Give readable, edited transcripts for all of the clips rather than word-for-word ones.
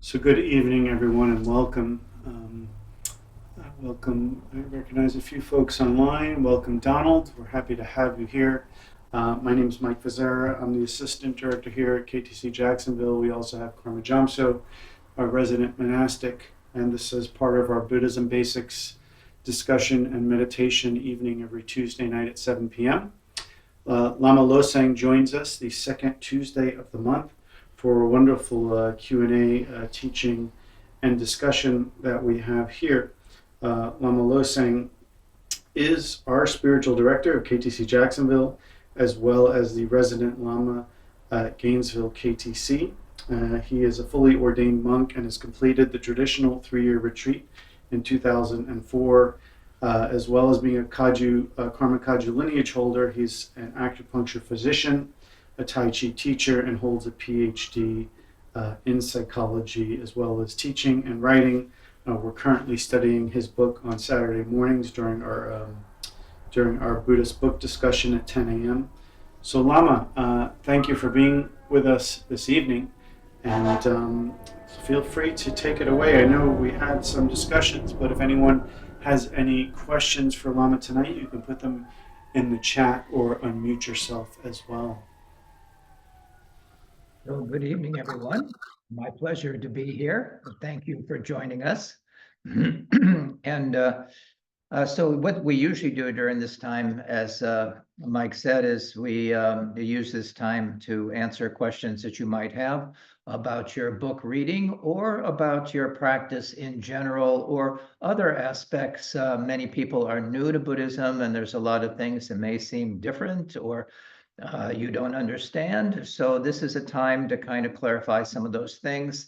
So good evening, everyone, and welcome. Welcome. I recognize a few folks online. Welcome, Donald. We're happy to have you here. My name is Mike Vazera. I'm the Assistant Director here at KTC Jacksonville. We also have Karma Jamso, our resident monastic, and this is part of our Buddhism Basics discussion and meditation evening every Tuesday night at 7 p.m. Lama Losang joins us the second Tuesday of the month for a wonderful Q&A teaching and discussion that we have here. Lama Losang is our spiritual director of KTC Jacksonville, as well as the resident Lama at Gainesville KTC. He is a fully ordained monk and has completed the traditional 3-year retreat in 2004. As well as being a Karma Kagyu lineage holder, he's an acupuncture physician, a Tai Chi teacher, and holds a PhD in psychology, as well as teaching and writing. We're currently studying his book on Saturday mornings during our Buddhist book discussion at 10 a.m. So Lama, thank you for being with us this evening, and feel free to take it away. I know we had some discussions, but if anyone has any questions for Lama tonight, you can put them in the chat or unmute yourself as well. So good evening, everyone. My pleasure to be here. Thank you for joining us. So what we usually do during this time, as Mike said, is we use this time to answer questions that you might have about your book reading or about your practice in general or other aspects. Many people are new to Buddhism, and there's a lot of things that may seem different or you don't understand. So this is a time to kind of clarify some of those things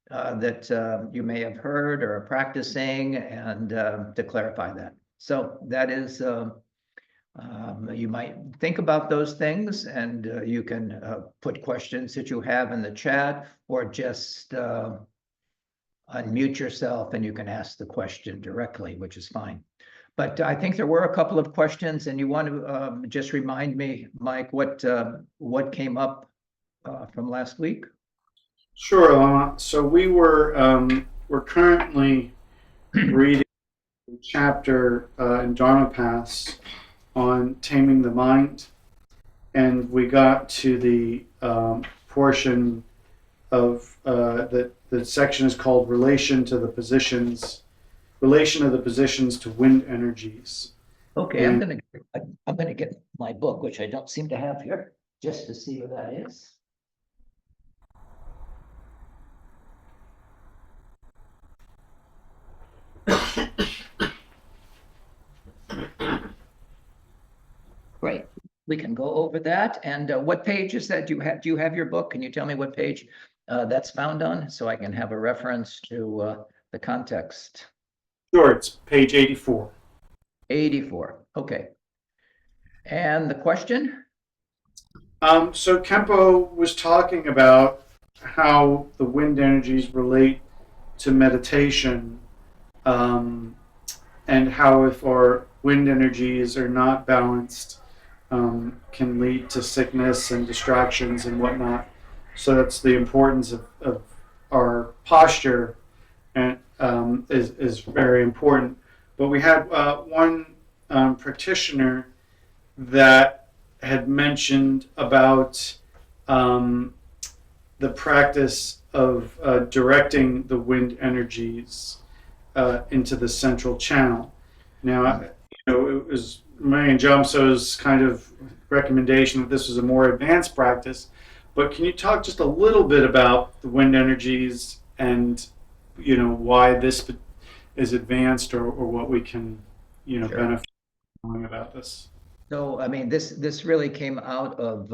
that you may have heard or are practicing, and to clarify that. So that is, you might think about those things, and you can put questions that you have in the chat, or just unmute yourself and you can ask the question directly, which is fine. But I think there were a couple of questions, and you want to just remind me, Mike, what came up from last week? Sure, Lama. So we're currently reading a chapter in Dharma Paths on taming the mind, and we got to the portion of the section is called relation of the positions to wind energies. Okay, I'm gonna get my book, which I don't seem to have here, just to see what that is. Great, we can go over that. And what page is that? Do you have your book? Can you tell me what page that's found on, so I can have a reference to the context? Sure, it's page 84. 84, okay. And the question? So Kempo was talking about how the wind energies relate to meditation, and how if our wind energies are not balanced, can lead to sickness and distractions and whatnot. So that's the importance of our posture, and is very important. But we had one practitioner that had mentioned about the practice of directing the wind energies into the central channel. Now, it was Marian Jomso's kind of recommendation that this was a more advanced practice, but can you talk just a little bit about the wind energies and why this is advanced, or what we can Sure. benefit from knowing about this? So, I mean, this really came out of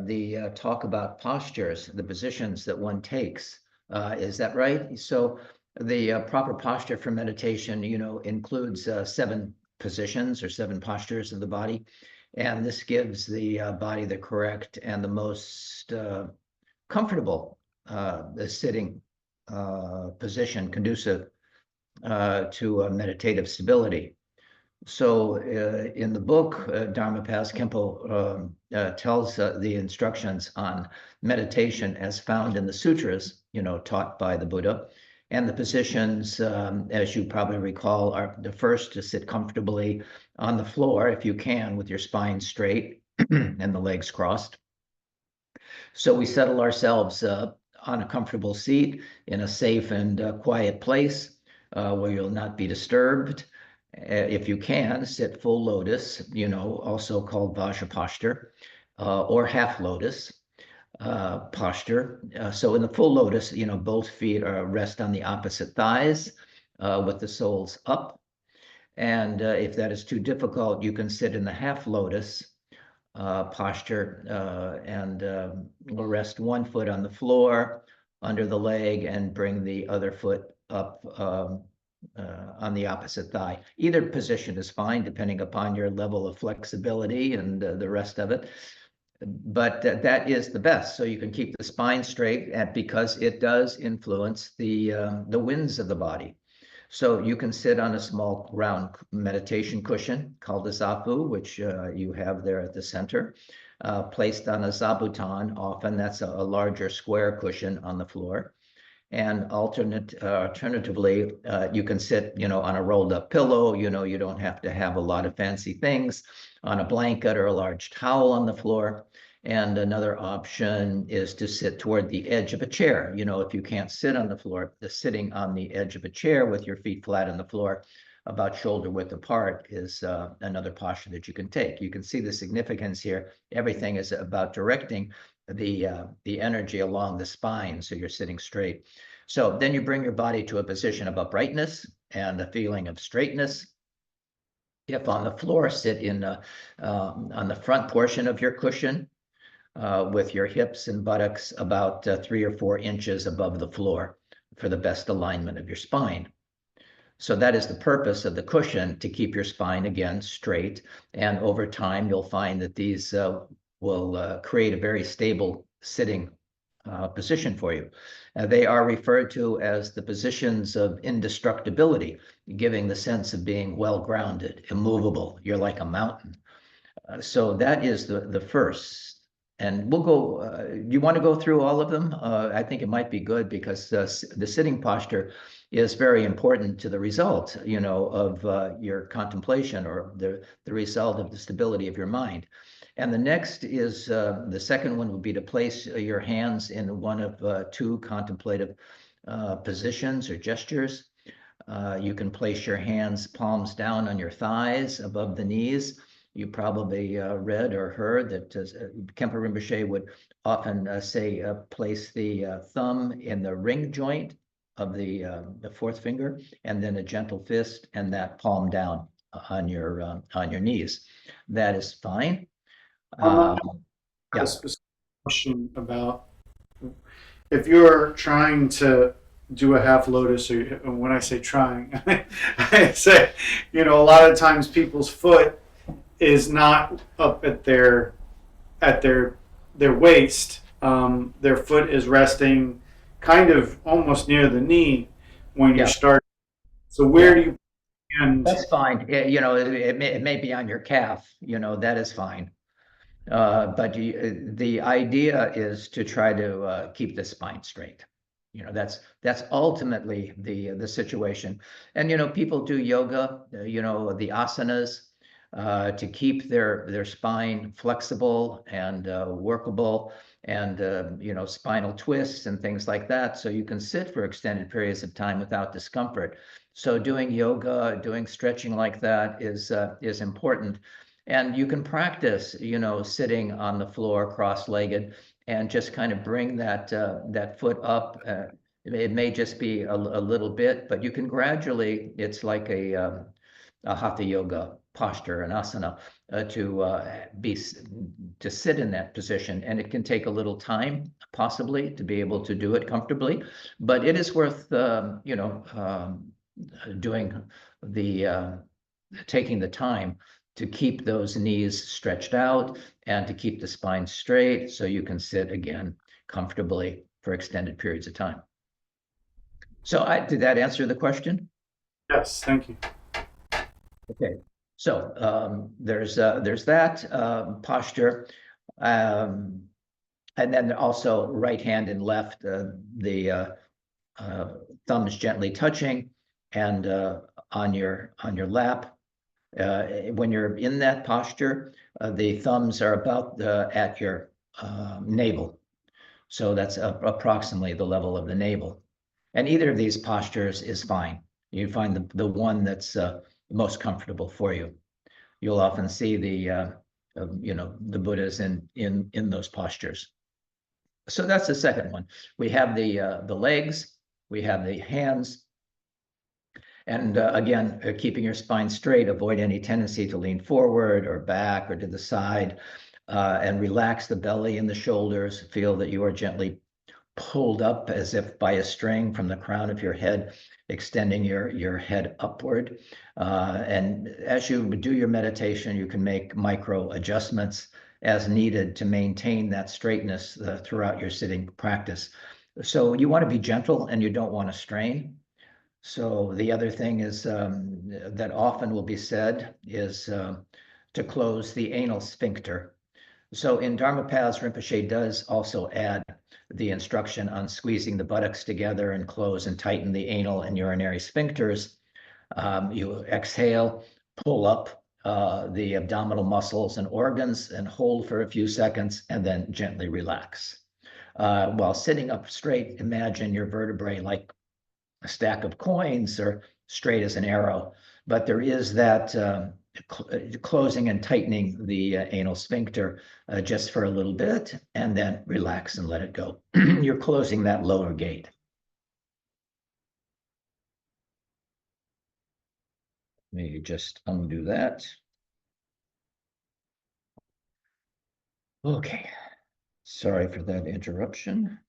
the talk about postures, the positions that one takes. Is that right? So the proper posture for meditation, includes 7 positions or 7 postures of the body. And this gives the body the correct and the most comfortable sitting position, conducive to meditative stability. So in the book, Dharma Paths, Kempo tells the instructions on meditation as found in the sutras. taught by the Buddha. And the positions, as you probably recall, are the first to sit comfortably on the floor, if you can, with your spine straight and the legs crossed. So we settle ourselves on a comfortable seat in a safe and quiet place where you'll not be disturbed. If you can, sit full lotus, also called Vajra posture, or half lotus posture. So in the full lotus, both feet are rest on the opposite thighs with the soles up. And if that is too difficult, you can sit in the half lotus posture and we'll rest one foot on the floor under the leg and bring the other foot up on the opposite thigh. Either position is fine, depending upon your level of flexibility and the rest of it. But that is the best. So you can keep the spine straight, and because it does influence the winds of the body. So you can sit on a small round meditation cushion called a zafu, which you have there at the center, placed on a zabuton. Often that's a larger square cushion on the floor. And alternatively, you can sit, on a rolled up pillow. You don't have to have a lot of fancy things, on a blanket or a large towel on the floor. And another option is to sit toward the edge of a chair. If you can't sit on the floor, the sitting on the edge of a chair with your feet flat on the floor, about shoulder width apart, is another posture that you can take. You can see the significance here. Everything is about directing the energy along the spine, so you're sitting straight. So then you bring your body to a position of uprightness and a feeling of straightness. If on the floor, sit on the front portion of your cushion with your hips and buttocks about 3 or 4 inches above the floor for the best alignment of your spine. So that is the purpose of the cushion, to keep your spine again straight. And over time, you'll find that these will create a very stable sitting position for you. They are referred to as the positions of indestructibility, giving the sense of being well-grounded, immovable. You're like a mountain. So that is the first. And we'll go, you want to go through all of them? I think it might be good, because the sitting posture is very important to the result, of your contemplation, or the result of the stability of your mind. And the next is, the second one would be to place your hands in one of 2 contemplative positions or gestures. You can place your hands palms down on your thighs above the knees. You probably read or heard that Khenpo Rinpoche would often say, place the thumb in the ring joint of the 4th finger, and then a gentle fist and that palm down on your knees. That is fine. I have a specific question about if you're trying to do a half lotus, or when I say trying, I say, a lot of times people's foot is not up at their waist. Their foot is resting kind of almost near the knee when you start. So where do you end? That's fine. It may be on your calf. That is fine. But the idea is to try to keep the spine straight. That's ultimately the situation. And people do yoga, the asanas, to keep their spine flexible and workable, and spinal twists and things like that, so you can sit for extended periods of time without discomfort. So doing yoga, doing stretching like that is important. And you can practice, sitting on the floor cross-legged, and just kind of bring that foot up. It may just be a little bit, but you can gradually. It's like a hatha yoga posture, an asana, to sit in that position. And it can take a little time, possibly, to be able to do it comfortably, but it is worth doing taking the time to keep those knees stretched out and to keep the spine straight, so you can sit again comfortably for extended periods of time. So did that answer the question? Yes, thank you. Okay, so there's that posture. And then also right hand and left, the thumbs gently touching and on your lap. When you're in that posture, the thumbs are about at your navel. So that's approximately the level of the navel. And either of these postures is fine. You find the one that's most comfortable for you. You'll often see the Buddhas in those postures. So that's the second one. We have the legs, we have the hands, and again, keeping your spine straight, avoid any tendency to lean forward or back or to the side, and relax the belly and the shoulders. Feel that you are gently pulled up as if by a string from the crown of your head, extending your head upward. And as you do your meditation, you can make micro adjustments as needed to maintain that straightness throughout your sitting practice. So you want to be gentle and you don't want to strain. So the other thing is that often will be said is to close the anal sphincter. So in Dharma Paths, Rinpoche does also add the instruction on squeezing the buttocks together and close and tighten the anal and urinary sphincters. You exhale, pull up the abdominal muscles and organs and hold for a few seconds and then gently relax. While sitting up straight, imagine your vertebrae like a stack of coins or straight as an arrow. But there is that closing and tightening the anal sphincter just for a little bit, and then relax and let it go. You're closing that lower gate. Maybe just undo that. Okay, sorry for that interruption.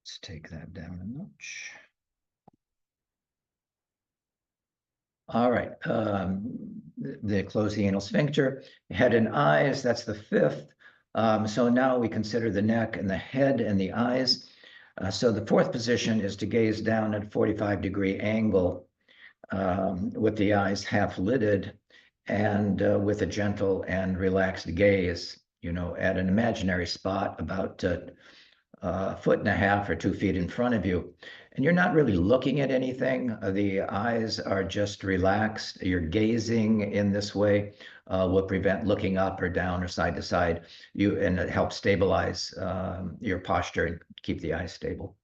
Let's take that down a notch. All right, the close the anal sphincter, head and eyes, that's the fifth. So now we consider the neck and the head and the eyes. So the fourth position is to gaze down at a 45-degree angle with the eyes half lidded and with a gentle and relaxed gaze, at an imaginary spot about a foot and a half or 2 feet in front of you. And you're not really looking at anything. The eyes are just relaxed. You're gazing in this way will prevent looking up or down or side to side. And it helps stabilize your posture and keep the eyes stable.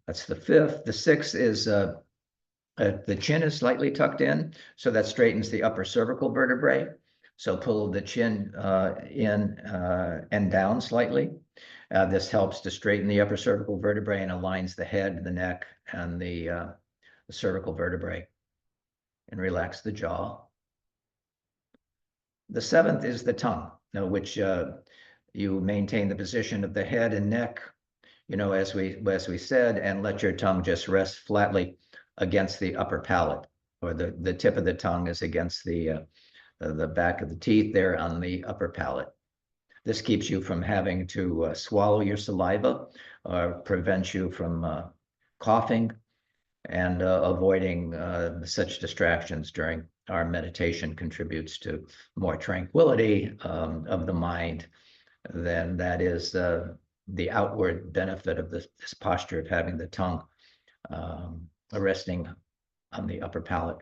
That's the fifth. The sixth is the chin is slightly tucked in, so that straightens the upper cervical vertebrae. So pull the chin in and down slightly. This helps to straighten the upper cervical vertebrae and aligns the head, the neck, and the cervical vertebrae, and relax the jaw. The seventh is the tongue, which you maintain the position of the head and neck, as we said, and let your tongue just rest flatly against the upper palate, or the tip of the tongue is against the back of the teeth there on the upper palate. This keeps you from having to swallow your saliva, or prevents you from coughing, and avoiding such distractions during our meditation contributes to more tranquility of the mind. Then that is the outward benefit of this posture of having the tongue resting on the upper palate.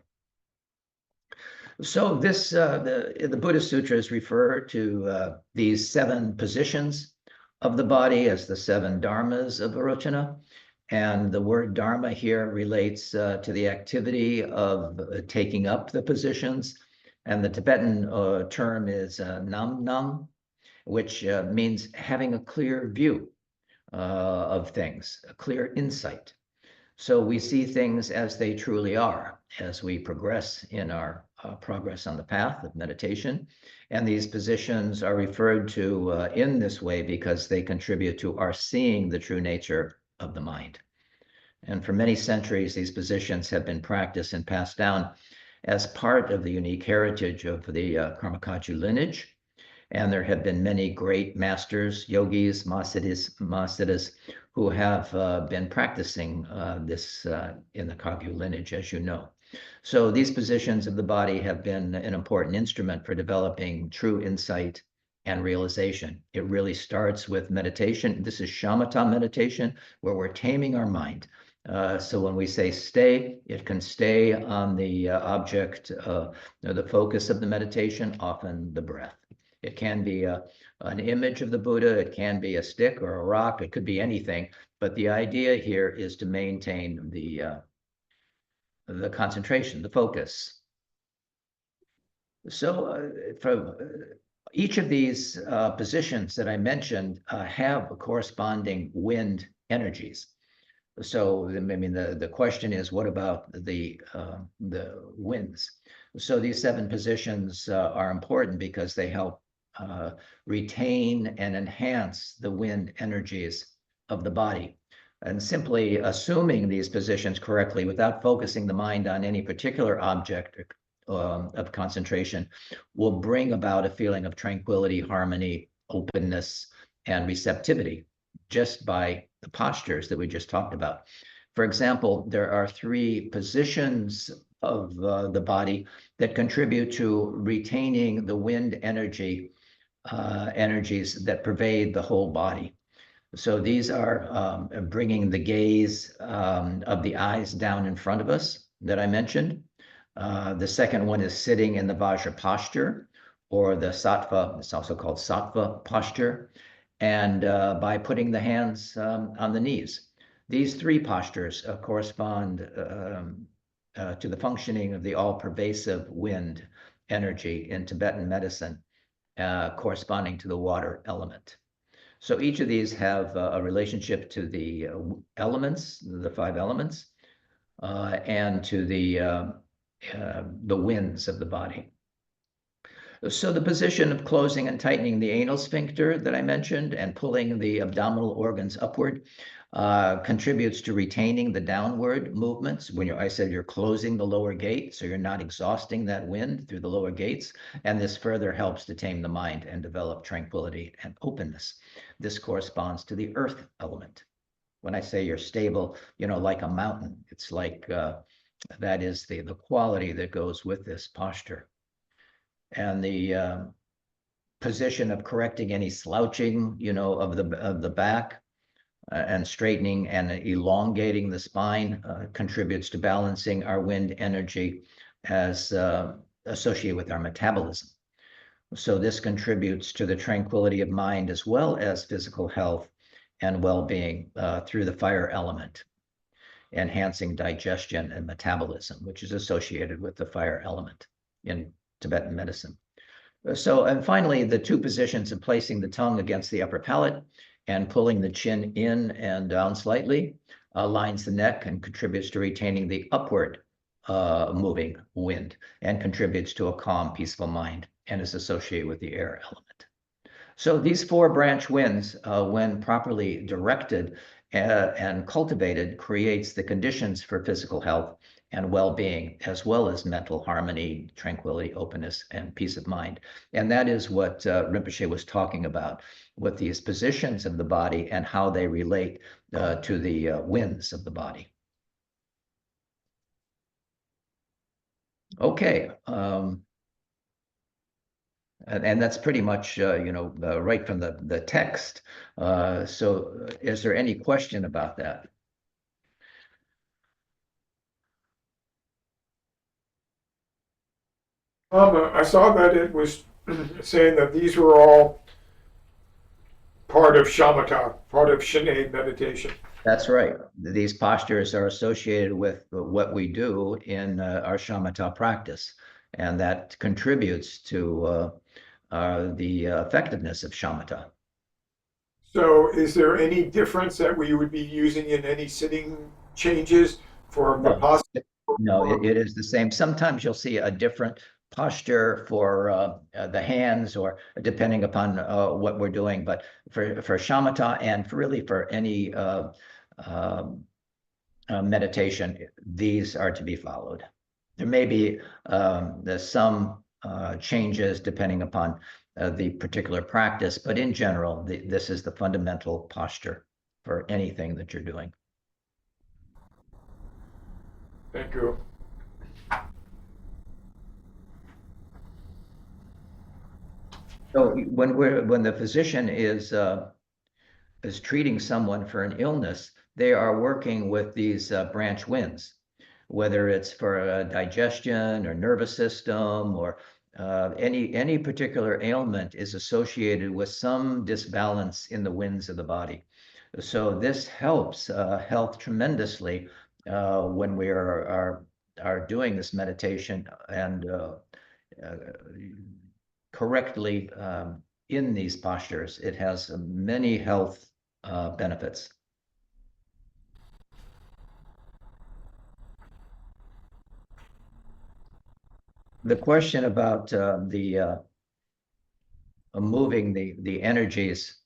So this, the Buddhist sutras refer to these 7 positions of the body as the 7 dharmas of Vairocana. And the word dharma here relates to the activity of taking up the positions. And the Tibetan term is nam nam, which means having a clear view of things, a clear insight. So we see things as they truly are as we progress in our progress on the path of meditation. And these positions are referred to in this way because they contribute to our seeing the true nature of the mind. And for many centuries, these positions have been practiced and passed down as part of the unique heritage of the Karma Kagyu lineage. And there have been many great masters, yogis, mahasiddhas, who have been practicing this in the Kagyu lineage, as you know. So these positions of the body have been an important instrument for developing true insight and realization. It really starts with meditation. This is shamatha meditation, where we're taming our mind. So when we say stay, it can stay on the object, the focus of the meditation, often the breath. It can be an image of the Buddha, it can be a stick or a rock, it could be anything. But the idea here is to maintain the concentration, the focus. So for each of these positions that I mentioned have corresponding wind energies. So I mean, the question is, what about the winds? So these 7 positions are important because they help retain and enhance the wind energies of the body. And simply assuming these positions correctly without focusing the mind on any particular object of concentration will bring about a feeling of tranquility, harmony, openness, and receptivity just by the postures that we just talked about. For example, there are 3 positions of the body that contribute to retaining the wind energies that pervade the whole body. So these are bringing the gaze of the eyes down in front of us that I mentioned. The second one is sitting in the Vajra posture, or the Sattva, it's also called Sattva posture, and by putting the hands on the knees. These 3 postures correspond to the functioning of the all-pervasive wind energy in Tibetan medicine, corresponding to the water element. So each of these have a relationship to the elements, the 5 elements, and to the winds of the body. So the position of closing and tightening the anal sphincter that I mentioned and pulling the abdominal organs upward contributes to retaining the downward movements. I said you're closing the lower gate, so you're not exhausting that wind through the lower gates. And this further helps to tame the mind and develop tranquility and openness. This corresponds to the earth element. When I say you're stable, like a mountain, it's like that is the quality that goes with this posture. And the position of correcting any slouching, of the back and straightening and elongating the spine contributes to balancing our wind energy as associated with our metabolism. So this contributes to the tranquility of mind as well as physical health and well-being through the fire element, enhancing digestion and metabolism, which is associated with the fire element in Tibetan medicine. So, and finally, the 2 positions of placing the tongue against the upper palate and pulling the chin in and down slightly aligns the neck and contributes to retaining the upward moving wind and contributes to a calm, peaceful mind and is associated with the air element. So these 4 branch winds, when properly directed and cultivated, creates the conditions for physical health and well-being, as well as mental harmony, tranquility, openness, and peace of mind. And that is what Rinpoche was talking about with these positions of the body and how they relate to the winds of the body. Okay. And that's pretty much, right from the text. So is there any question about that? I saw that it was saying that these were all part of shamatha, part of Shine meditation. That's right. These postures are associated with what we do in our shamatha practice, and that contributes to the effectiveness of shamatha. So is there any difference that we would be using in any sitting changes for No, Vipassana? no, it is the same. Sometimes you'll see a different posture for the hands, or depending upon what we're doing. But for shamatha and really for any meditation, these are to be followed. There may be there's some changes depending upon the particular practice, but in general, this is the fundamental posture for anything that you're doing. Thank you. So when the physician is treating someone for an illness, they are working with these branch winds, whether it's for digestion or nervous system or any particular ailment is associated with some disbalance in the winds of the body. So this helps health tremendously when we are doing this meditation and uh, correctly in these postures. It has many health benefits. The question about the moving the energies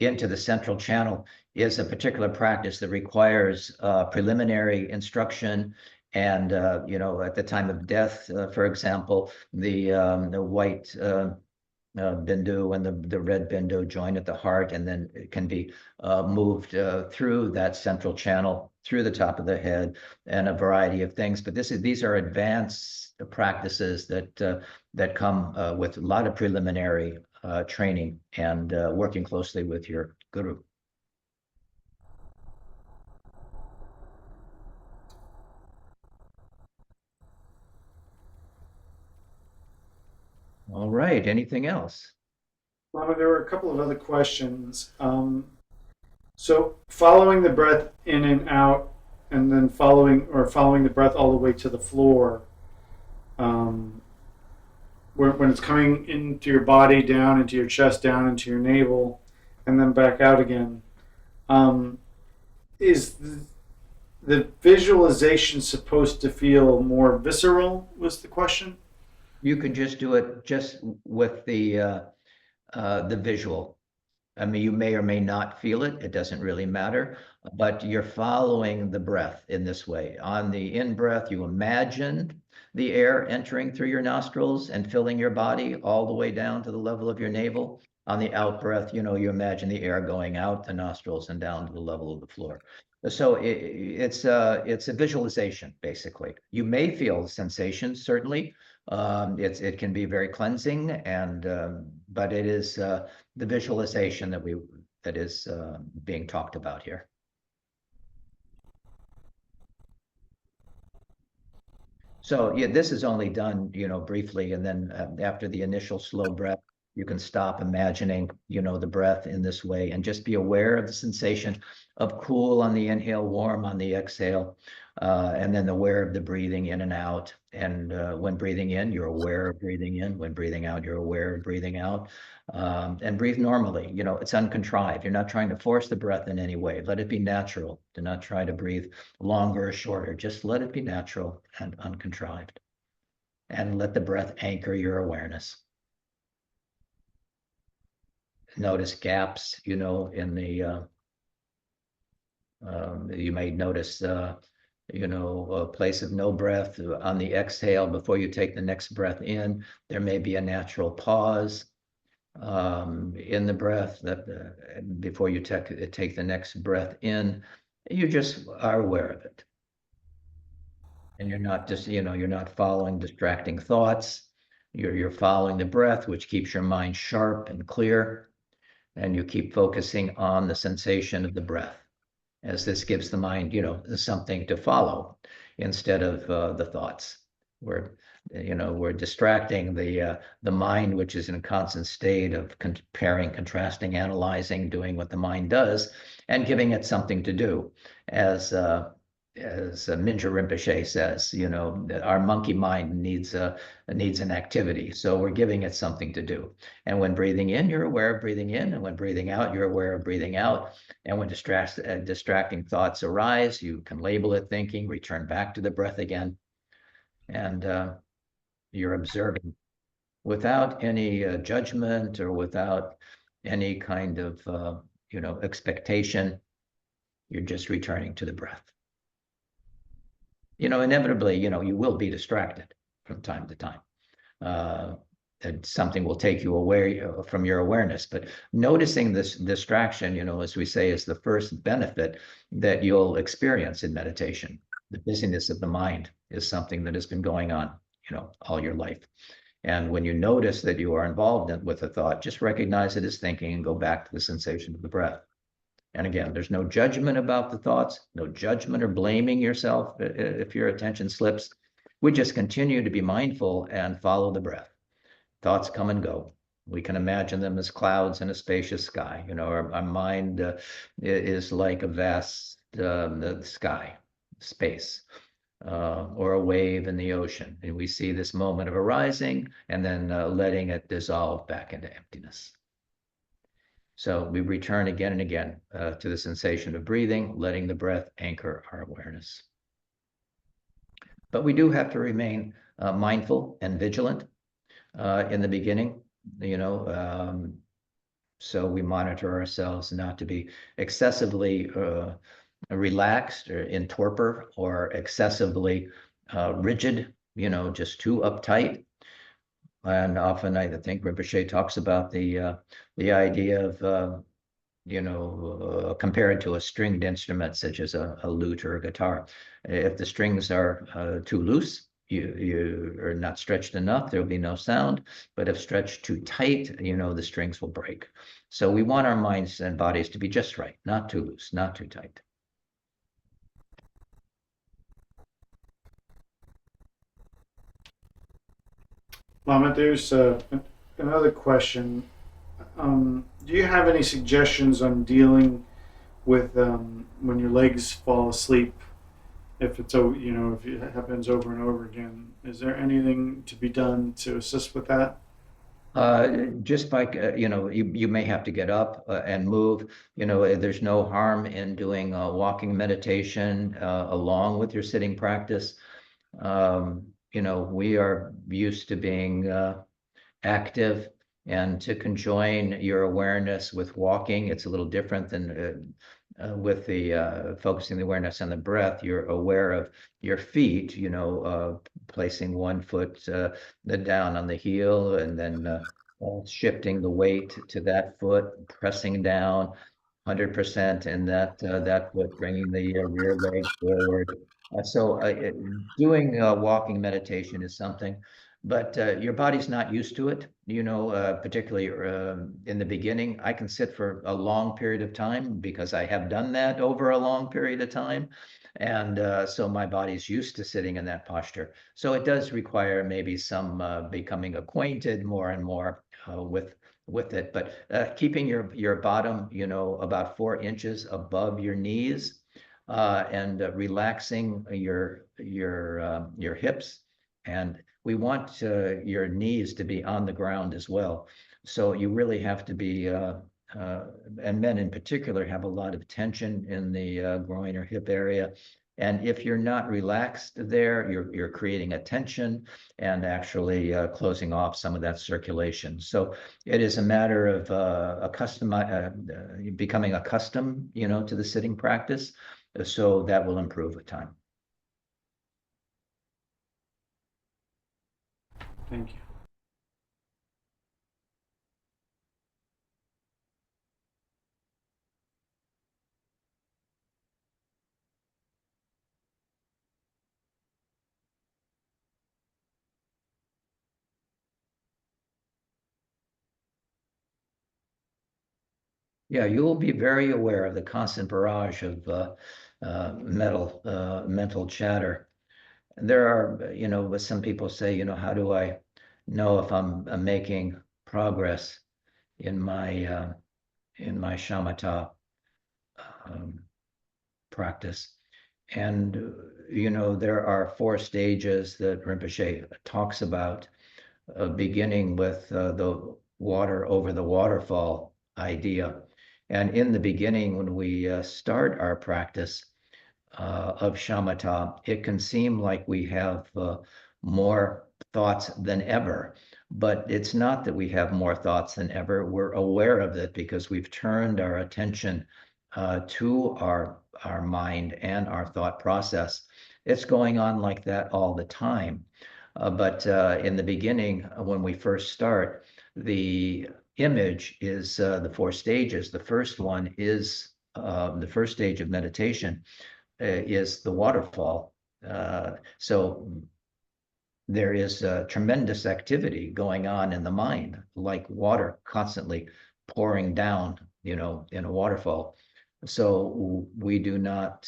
into the central channel is a particular practice that requires preliminary instruction. And at the time of death, for example, the white bindu and the red bindu join at the heart, and then it can be moved through that central channel, through the top of the head, and a variety of things. But these are advanced practices that come with a lot of preliminary training and working closely with your guru. All right, anything else? Lama, there were a couple of other questions. So following the breath in and out, and then following the breath all the way to the floor, um, when it's coming into your body, down into your chest, down into your navel, and then back out again, um, is the visualization supposed to feel more visceral? Was the question? You can just do it just with the visual. I mean, you may or may not feel it. It doesn't really matter, but you're following the breath in this way. On the in breath, you imagine the air entering through your nostrils and filling your body all the way down to the level of your navel. On the out breath, you imagine the air going out the nostrils and down to the level of the floor. So it's a visualization, basically. You may feel sensations, certainly. It can be very cleansing, and but it is the visualization that is being talked about here. So yeah, this is only done, briefly, and then after the initial slow breath, you can stop imagining, the breath in this way and just be aware of the sensation of cool on the inhale, warm on the exhale, and then aware of the breathing in and out. And when breathing in, you're aware of breathing in. When breathing out, you're aware of breathing out. And breathe normally. It's uncontrived. You're not trying to force the breath in any way. Let it be natural. Do not try to breathe longer or shorter. Just let it be natural and uncontrived. And let the breath anchor your awareness. Notice gaps, in the, you may notice, a place of no breath on the exhale before you take the next breath in. There may be a natural pause in the breath that before you take the next breath in. You just are aware of it. And you're not just, you're not following distracting thoughts. You're following the breath, which keeps your mind sharp and clear. And you keep focusing on the sensation of the breath, as this gives the mind, something to follow instead of the thoughts. We're distracting the mind, which is in a constant state of comparing, contrasting, analyzing, doing what the mind does, and giving it something to do. As Mingyur Rinpoche says, our monkey mind needs an activity. So we're giving it something to do. And when breathing in, you're aware of breathing in. And when breathing out, you're aware of breathing out. And when distracting thoughts arise, you can label it thinking, return back to the breath again. And you're observing without any judgment or without any kind of, expectation. You're just returning to the breath. Inevitably, you will be distracted from time to time. And something will take you away from your awareness. But noticing this distraction, as we say, is the first benefit that you'll experience in meditation. The busyness of the mind is something that has been going on, all your life. And when you notice that you are involved with a thought, just recognize it as thinking and go back to the sensation of the breath. And again, there's no judgment about the thoughts, no judgment or blaming yourself if your attention slips. We just continue to be mindful and follow the breath. Thoughts come and go. We can imagine them as clouds in a spacious sky. You know, our mind is like a vast sky, space, or a wave in the ocean. And we see this moment of arising and then letting it dissolve back into emptiness. So we return again and again to the sensation of breathing, letting the breath anchor our awareness. But we do have to remain mindful and vigilant in the beginning, you know, so we monitor ourselves not to be excessively relaxed or in torpor or excessively rigid, you know, just too uptight. And often I think Rinpoche talks about the idea of, you know, compared to a stringed instrument such as a lute or a guitar. If the strings are too loose, you are not stretched enough, there will be no sound. But if stretched too tight, you know, the strings will break. So we want our minds and bodies to be just right, not too loose, not too tight. Lama, there's another question. Do you have any suggestions on dealing with when your legs fall asleep? If it's you know, if it happens over and over again, is there anything to be done to assist with that? Just by, you know, you may have to get up and move. You know, there's no harm in doing walking meditation along with your sitting practice. You know, we are used to being active, and to conjoin your awareness with walking, it's a little different than with the focusing the awareness on the breath. You're aware of your feet, you know, placing one foot down on the heel and then shifting the weight to that foot, pressing down 100% in that foot, bringing the rear leg forward. Doing walking meditation is something, but your body's not used to it. You know, particularly in the beginning, I can sit for a long period of time because I have done that over a long period of time. And so my body's used to sitting in that posture. So it does require maybe some becoming acquainted more and more with it, but keeping your bottom, you know, about 4 inches above your knees, and relaxing your hips, and we want your knees to be on the ground as well. So you really have to be, and men in particular have a lot of tension in the groin or hip area. And if you're not relaxed there, you're creating a tension and actually closing off some of that circulation. So it is a matter of becoming accustomed, you know, to the sitting practice. So that will improve with time. Thank you. Yeah, you will be very aware of the constant barrage of mental chatter. And there are, you know, some people say, you know, how do I know if I'm making progress in my shamatha um, practice? And, you know, there are 4 stages that Rinpoche talks about, beginning with the water over the waterfall idea. And in the beginning, when we start our practice of shamatha, it can seem like we have more thoughts than ever. But it's not that we have more thoughts than ever. We're aware of it because we've turned our attention to our mind and our thought process. It's going on like that all the time. But in the beginning, when we first start, the image is the 4 stages. The first one is the first stage of meditation is the waterfall. So there is tremendous activity going on in the mind, like water constantly pouring down, in a waterfall. So we do not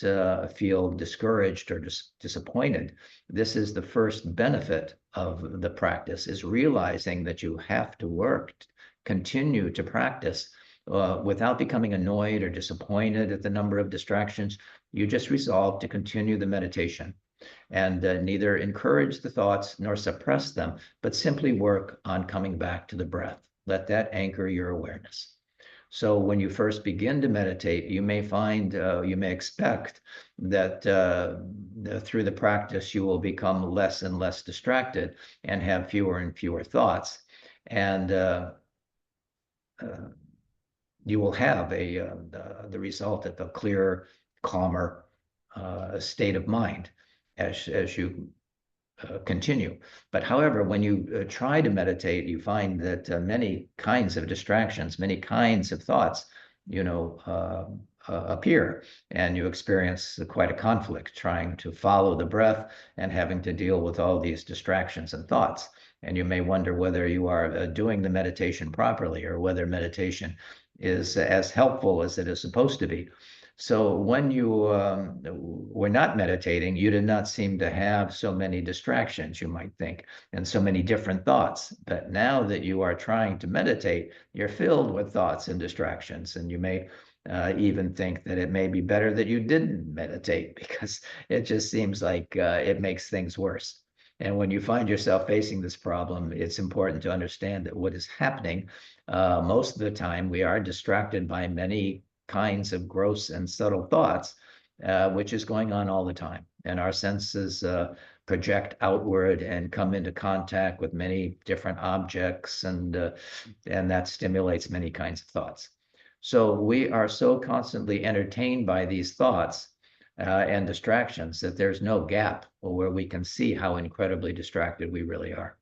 feel discouraged or disappointed. This is the first benefit of the practice, is realizing that you have to work, continue to practice without becoming annoyed or disappointed at the number of distractions. You just resolve to continue the meditation and neither encourage the thoughts nor suppress them, but simply work on coming back to the breath. Let that anchor your awareness. So when you first begin to meditate, you may find, you may expect that through the practice, you will become less and less distracted and have fewer and fewer thoughts. And you will have the result of a clearer, calmer state of mind as you continue. But however, when you try to meditate, you find that many kinds of distractions, many kinds of thoughts, appear, and you experience quite a conflict trying to follow the breath and having to deal with all these distractions and thoughts. And you may wonder whether you are doing the meditation properly, or whether meditation is as helpful as it is supposed to be. So when you were not meditating, you did not seem to have so many distractions, you might think, and so many different thoughts. But now that you are trying to meditate, you're filled with thoughts and distractions. And you may even think that it may be better that you didn't meditate, because it just seems like it makes things worse. And when you find yourself facing this problem, it's important to understand that what is happening most of the time, we are distracted by many kinds of gross and subtle thoughts, which is going on all the time. And our senses project outward and come into contact with many different objects, and that stimulates many kinds of thoughts. So we are so constantly entertained by these thoughts and distractions that there's no gap where we can see how incredibly distracted we really are.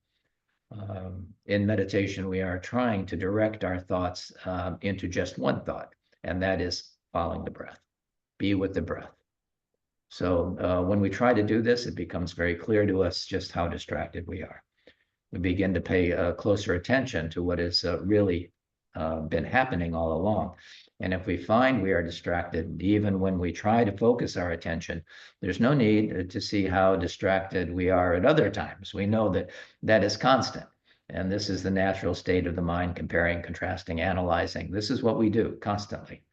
In meditation, we are trying to direct our thoughts into just one thought, and that is following the breath. Be with the breath. So when we try to do this, it becomes very clear to us just how distracted we are. We begin to pay closer attention to what has really been happening all along. And if we find we are distracted, even when we try to focus our attention, there's no need to see how distracted we are at other times. We know that that is constant. And this is the natural state of the mind, comparing, contrasting, analyzing. This is what we do constantly.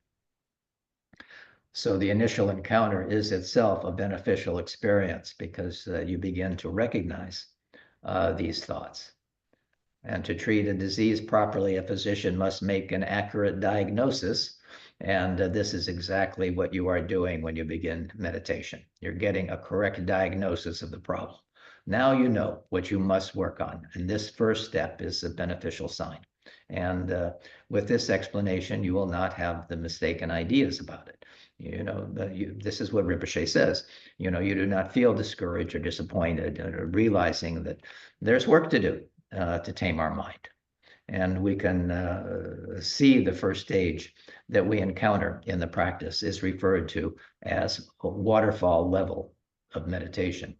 So the initial encounter is itself a beneficial experience, because you begin to recognize these thoughts. And to treat a disease properly, a physician must make an accurate diagnosis. And this is exactly what you are doing when you begin meditation. You're getting a correct diagnosis of the problem. Now you know what you must work on. And this first step is a beneficial sign. And with this explanation, you will not have the mistaken ideas about it. This is what Rinpoche says. You do not feel discouraged or disappointed, or realizing that there's work to do to tame our mind. And we can see the first stage that we encounter in the practice is referred to as a waterfall level of meditation.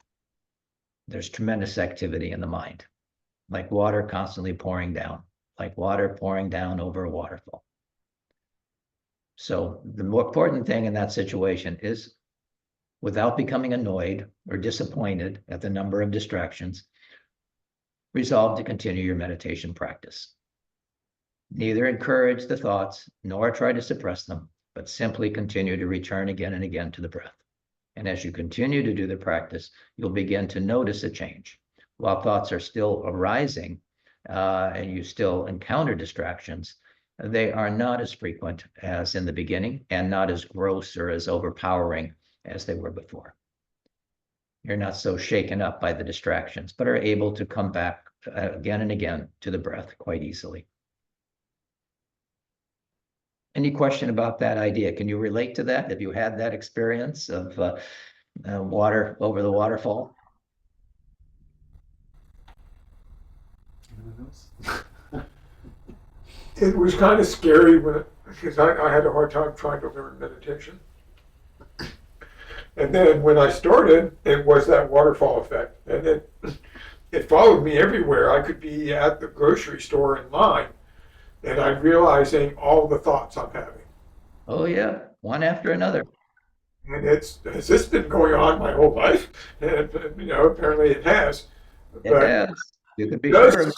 There's tremendous activity in the mind, like water constantly pouring down, like water pouring down over a waterfall. So the more important thing in that situation is, without becoming annoyed or disappointed at the number of distractions, resolve to continue your meditation practice. Neither encourage the thoughts nor try to suppress them, but simply continue to return again and again to the breath. And as you continue to do the practice, you'll begin to notice a change. While thoughts are still arising and you still encounter distractions, they are not as frequent as in the beginning, and not as gross or as overpowering as they were before. You're not so shaken up by the distractions, but are able to come back again and again to the breath quite easily. Any question about that idea? Can you relate to that? Have you had that experience of water over the waterfall? Anyone else? It was kind of scary because I had a hard time trying to learn meditation. And then when I started, it was that waterfall effect. And it followed me everywhere. I could be at the grocery store in line, and I'm realizing all the thoughts I'm having. Oh yeah, one after another. And has this been going on my whole life? And, apparently it has. It But it has. You can be does sure of it.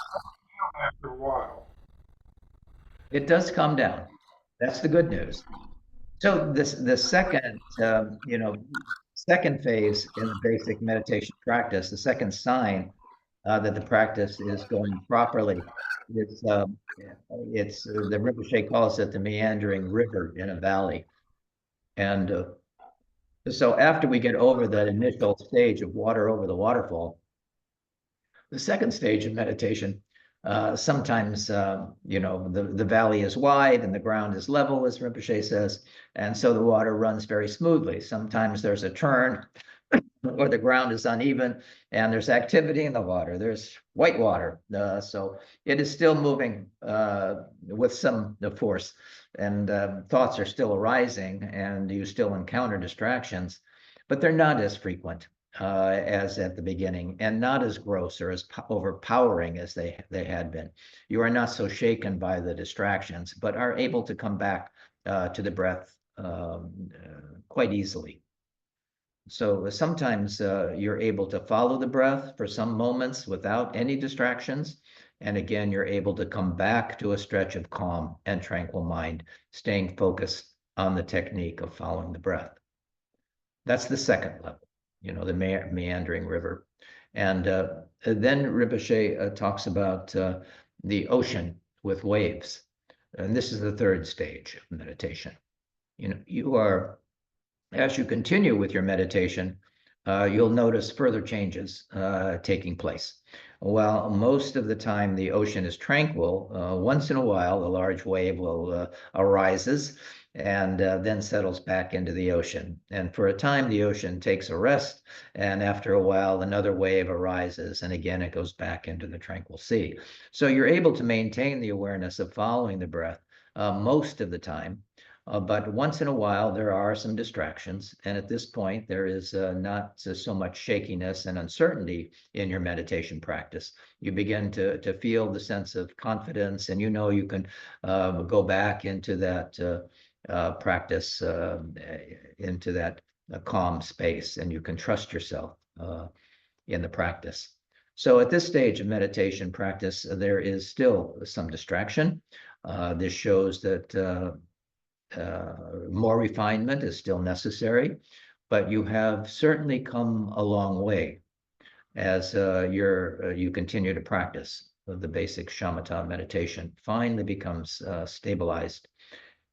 after a while. It does calm down. That's the good news. So the second, second phase in the basic meditation practice, the second sign that the practice is going properly, it's the Rinpoche calls it the meandering river in a valley. And so after we get over that initial stage of water over the waterfall, the second stage of meditation, sometimes, the valley is wide and the ground is level, as Rinpoche says, and so the water runs very smoothly. Sometimes there's a turn or the ground is uneven and there's activity in the water. There's white water. So it is still moving with some force, and thoughts are still arising and you still encounter distractions, but they're not as frequent as at the beginning, and not as gross or as overpowering as they had been. You are not so shaken by the distractions, but are able to come back to the breath quite easily. So sometimes you're able to follow the breath for some moments without any distractions. And again, you're able to come back to a stretch of calm and tranquil mind, staying focused on the technique of following the breath. That's the second level, the meandering river. And then Rinpoche talks about the ocean with waves. And this is the third stage of meditation. You are, as you continue with your meditation, you'll notice further changes taking place. While most of the time the ocean is tranquil, once in a while a large wave will arises and then settles back into the ocean. And for a time the ocean takes a rest, and after a while another wave arises, and again it goes back into the tranquil sea. So you're able to maintain the awareness of following the breath most of the time. But once in a while, there are some distractions. And at this point, there is not so much shakiness and uncertainty in your meditation practice. You begin to feel the sense of confidence, and you can go back into that practice, into that calm space, and you can trust yourself in the practice. So at this stage of meditation practice, there is still some distraction. This shows that more refinement is still necessary, but you have certainly come a long way as you continue to practice. The basic shamatha meditation finally becomes stabilized,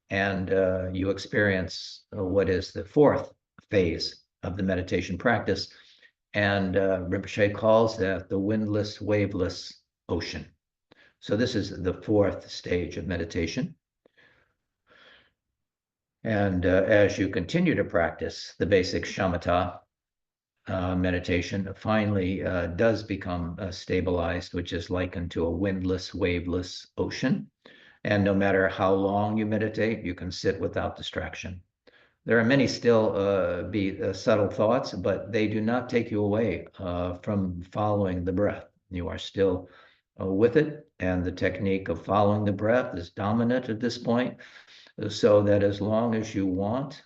and you experience what is the fourth phase of the meditation practice, and Rinpoche calls that the windless, waveless ocean. So this is the fourth stage of meditation. And as you continue to practice the basic shamatha meditation, finally does become stabilized, which is likened to a windless, waveless ocean. And no matter how long you meditate, you can sit without distraction. There are many still subtle thoughts, but they do not take you away from following the breath. You are still with it, and the technique of following the breath is dominant at this point, so that as long as you want,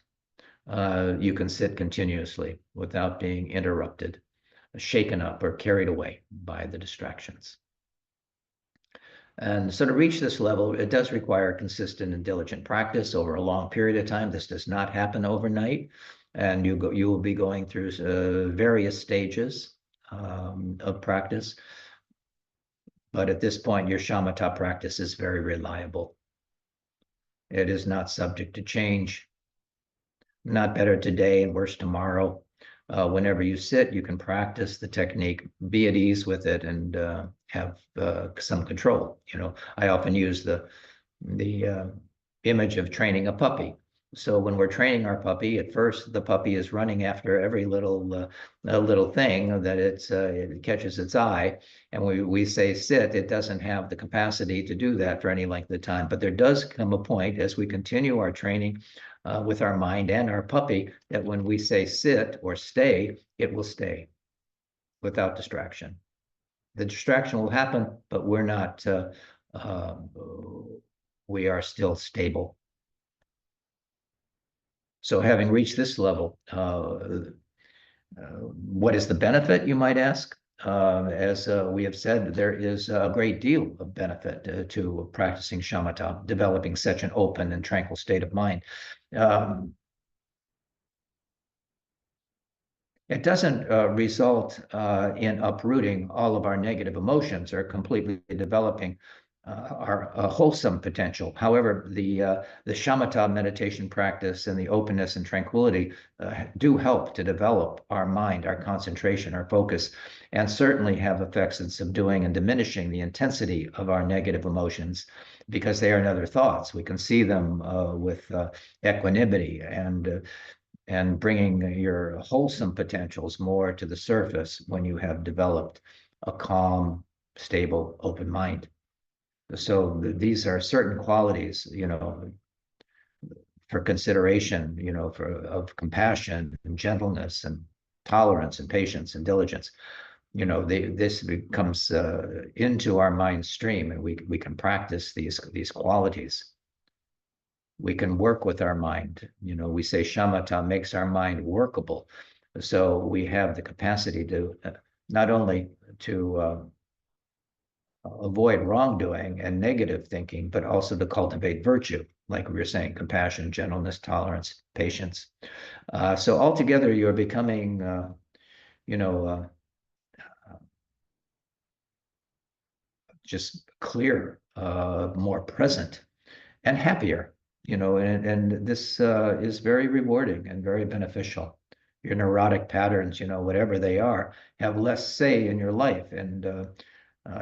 you can sit continuously without being interrupted, shaken up, or carried away by the distractions. And so to reach this level, it does require consistent and diligent practice over a long period of time. This does not happen overnight, and you will be going through various stages of practice. But at this point, your shamatha practice is very reliable. It is not subject to change, not better today and worse tomorrow. Whenever you sit, you can practice the technique, be at ease with it, and have some control. I often use the image of training a puppy. So when we're training our puppy, at first the puppy is running after every little thing that it catches its eye, and we say sit. It doesn't have the capacity to do that for any length of time. But there does come a point as we continue our training with our mind and our puppy that when we say sit or stay, it will stay without distraction. The distraction will happen, but we're not, we are still stable. So having reached this level, what is the benefit, you might ask? As we have said, there is a great deal of benefit to practicing shamatha, developing such an open and tranquil state of mind. It doesn't result in uprooting all of our negative emotions or completely developing our wholesome potential. However, the shamatha meditation practice and the openness and tranquility do help to develop our mind, our concentration, our focus, and certainly have effects in subduing and diminishing the intensity of our negative emotions, because they are another thoughts. We can see them with equanimity and bringing your wholesome potentials more to the surface when you have developed a calm, stable, open mind. So these are certain qualities, for consideration, of compassion and gentleness and tolerance and patience and diligence. This becomes into our mind stream, and we can practice these qualities. We can work with our mind. We say shamatha makes our mind workable. So we have the capacity to not only to avoid wrongdoing and negative thinking, but also to cultivate virtue, like we were saying, compassion, gentleness, tolerance, patience. So altogether, you're becoming, just clear, more present, and happier. And this is very rewarding and very beneficial. Your neurotic patterns, whatever they are, have less say in your life, and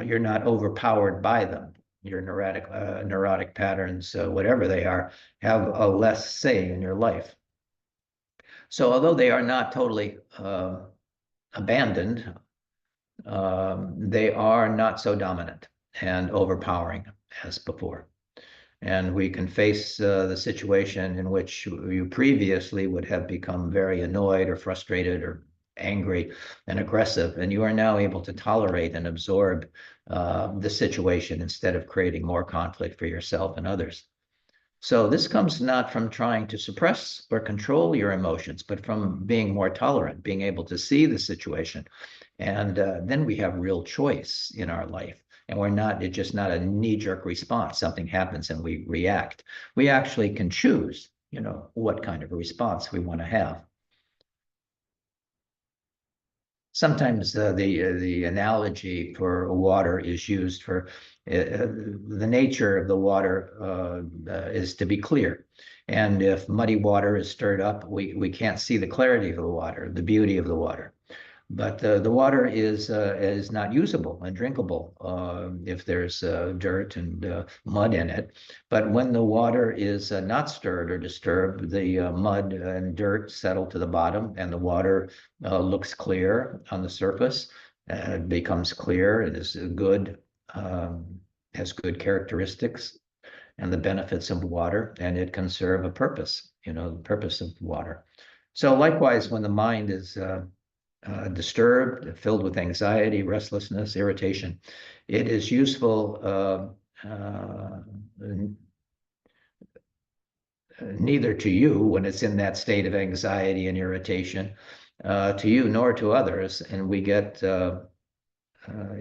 you're not overpowered by them. Your neurotic patterns, whatever they are, have a less say in your life. So although they are not totally abandoned, they are not so dominant and overpowering as before. And we can face the situation in which you previously would have become very annoyed or frustrated or angry and aggressive, and you are now able to tolerate and absorb the situation instead of creating more conflict for yourself and others. So this comes not from trying to suppress or control your emotions, but from being more tolerant, being able to see the situation. And then we have real choice in our life. And it's just not a knee-jerk response. Something happens and we react. We actually can choose, what kind of a response we want to have. Sometimes the analogy for water is used for the nature of the water is to be clear. And if muddy water is stirred up, we can't see the clarity of the water, the beauty of the water. But the water is not usable and drinkable if there's dirt and mud in it. But when the water is not stirred or disturbed, the mud and dirt settle to the bottom, and the water looks clear on the surface. It becomes clear and is good, has good characteristics and the benefits of water, and it can serve a purpose, the purpose of water. So likewise, when the mind is disturbed, filled with anxiety, restlessness, irritation, it is useful neither to you when it's in that state of anxiety and irritation, to you nor to others, and we get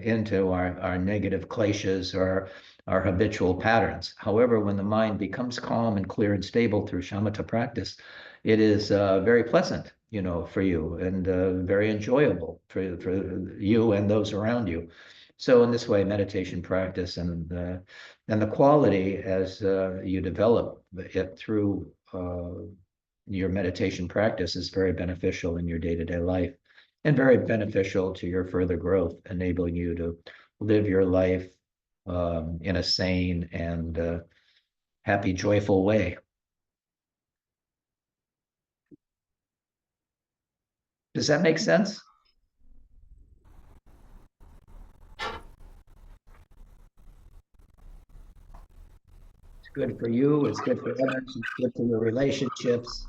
into our negative kleshas or our habitual patterns. However, when the mind becomes calm and clear and stable through shamatha practice, it is very pleasant, for you, and very enjoyable for you and those around you. So in this way, meditation practice and the quality as you develop it through your meditation practice is very beneficial in your day-to-day life, and very beneficial to your further growth, enabling you to live your life in a sane and happy, joyful way. Does that make sense? It's good for you, it's good for others, it's good for your relationships.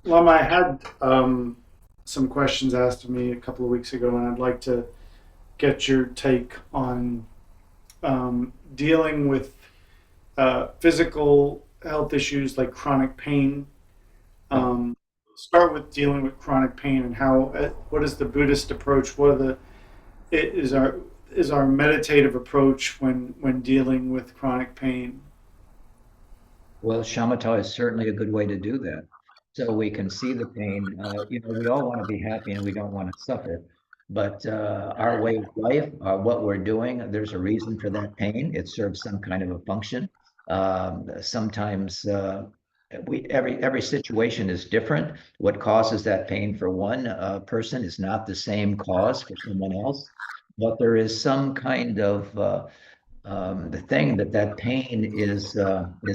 Lama, I had some questions asked of me a couple of weeks ago, and I'd like to get your take on dealing with physical health issues like chronic pain. Start with dealing with chronic pain and how. What is the Buddhist approach? What are the is our meditative approach when dealing with chronic pain? Well, shamatha is certainly a good way to do that. So we can see the pain. We all want to be happy and we don't want to suffer. But our way of life, what we're doing, there's a reason for that pain. It serves some kind of a function. Sometimes every situation is different. What causes that pain for one person is not the same cause for someone else. But there is some kind of the thing that pain is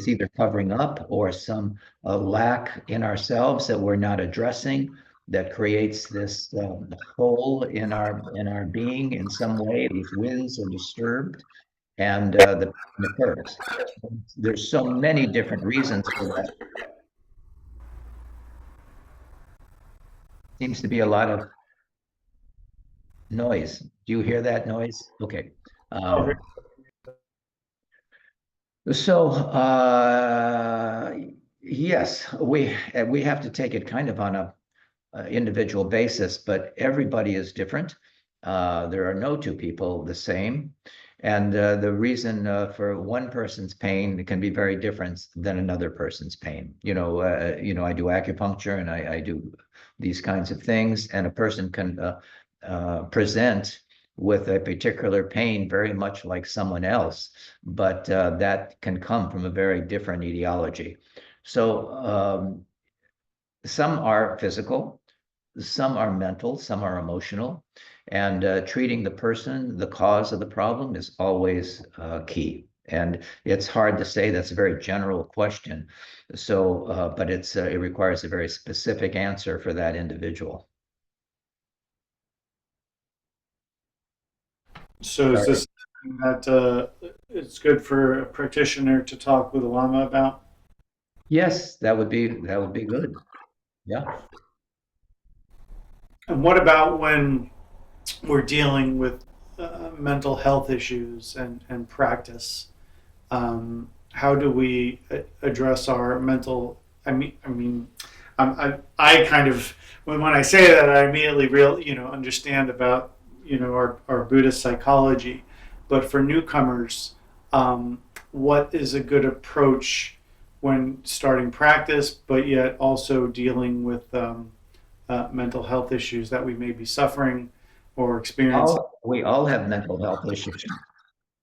either covering up or some lack in ourselves that we're not addressing that creates this hole in our being in some way. These winds are disturbed, and the pain occurs. There's so many different reasons for that. Seems to be a lot of noise. Do you hear that noise? Okay. Okay. So, yes, we have to take it kind of on a individual basis, but everybody is different. There are no two people the same, and the reason for one person's pain can be very different than another person's pain. I do acupuncture and I do these kinds of things, and a person can present with a particular pain very much like someone else, but that can come from a very different etiology. So some are physical, some are mental, some are emotional, and treating the person, the cause of the problem is always key. And it's hard to say, that's a very general question. So, but it requires a very specific answer for that individual. So is this something that it's good for a practitioner to talk with a lama about? Yes, that would be good. Yeah. And what about when we're dealing with mental health issues and practice? How do we address our mental? I kind of when I say that I immediately understand about our Buddhist psychology, but for newcomers, what is a good approach when starting practice, but yet also dealing with mental health issues that we may be suffering or experiencing? We all have mental health issues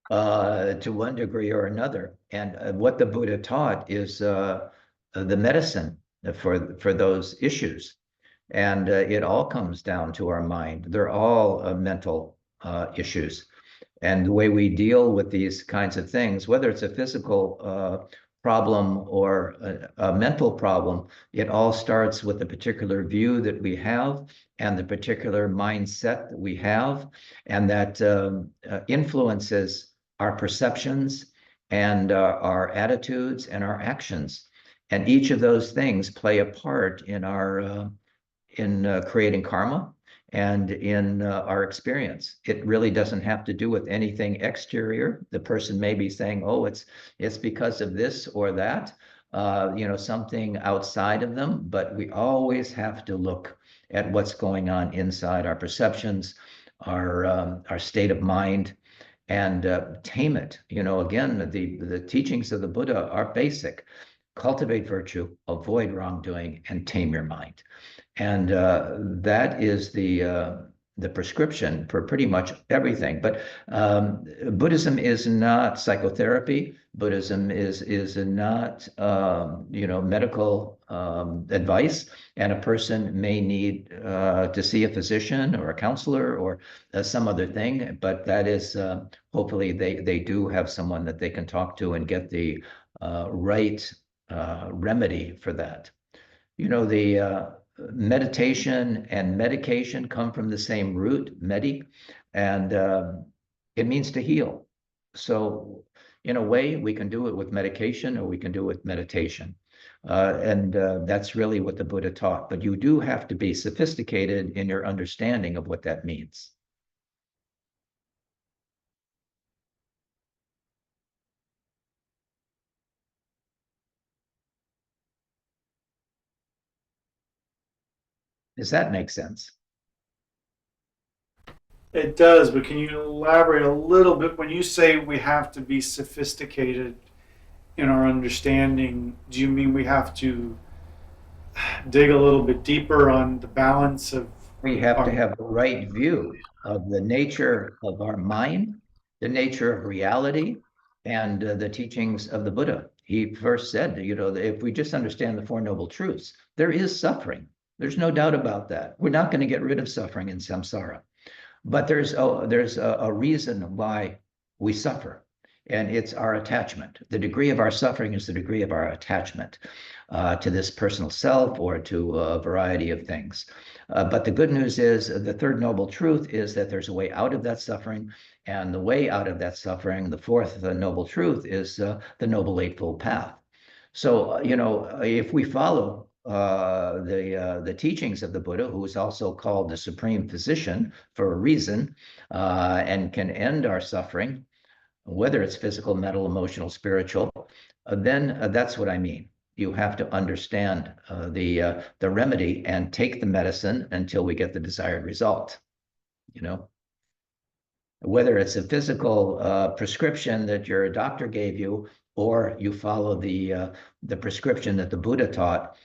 to one degree or another. And what the Buddha taught is the medicine for those issues. And it all comes down to our mind. They're all mental issues. And the way we deal with these kinds of things, whether it's a physical problem or a mental problem, it all starts with the particular view that we have and the particular mindset that we have, and that influences our perceptions and our attitudes and our actions. And each of those things play a part in our in creating karma and in our experience. It really doesn't have to do with anything exterior. The person may be saying, "Oh, it's because of this or that," something outside of them. But we always have to look at what's going on inside our perceptions, our state of mind, and tame it. Again, the teachings of the Buddha are basic: cultivate virtue, avoid wrongdoing, and tame your mind. And that is the prescription for pretty much everything. But Buddhism is not psychotherapy. Buddhism is not medical advice. And a person may need to see a physician or a counselor or some other thing. But that is hopefully they do have someone that they can talk to and get the right remedy for that. The meditation and medication come from the same root, medi, and it means to heal. So, in a way, we can do it with medication or we can do it with meditation. And that's really what the Buddha taught. But you do have to be sophisticated in your understanding of what that means. Does that make sense? It does, but can you elaborate a little bit when you say we have to be sophisticated in our understanding? Do you mean we have to dig a little bit deeper on the balance of We have to our? have the right view of the nature of our mind, the nature of reality, and the teachings of the Buddha. He first said, that if we just understand the Four Noble Truths, there is suffering. There's no doubt about that. We're not going to get rid of suffering in samsara, but there's a reason why we suffer, and it's our attachment. The degree of our suffering is the degree of our attachment to this personal self or to a variety of things. But the good news is the third noble truth is that there's a way out of that suffering. And the way out of that suffering, the fourth noble truth, is the Noble Eightfold Path. So, if we follow the teachings of the Buddha, who is also called the Supreme Physician for a reason, and can end our suffering, whether it's physical, mental, emotional, spiritual, then that's what I mean. You have to understand the remedy and take the medicine until we get the desired result. Whether it's a physical prescription that your doctor gave you, or you follow the prescription that the Buddha taught,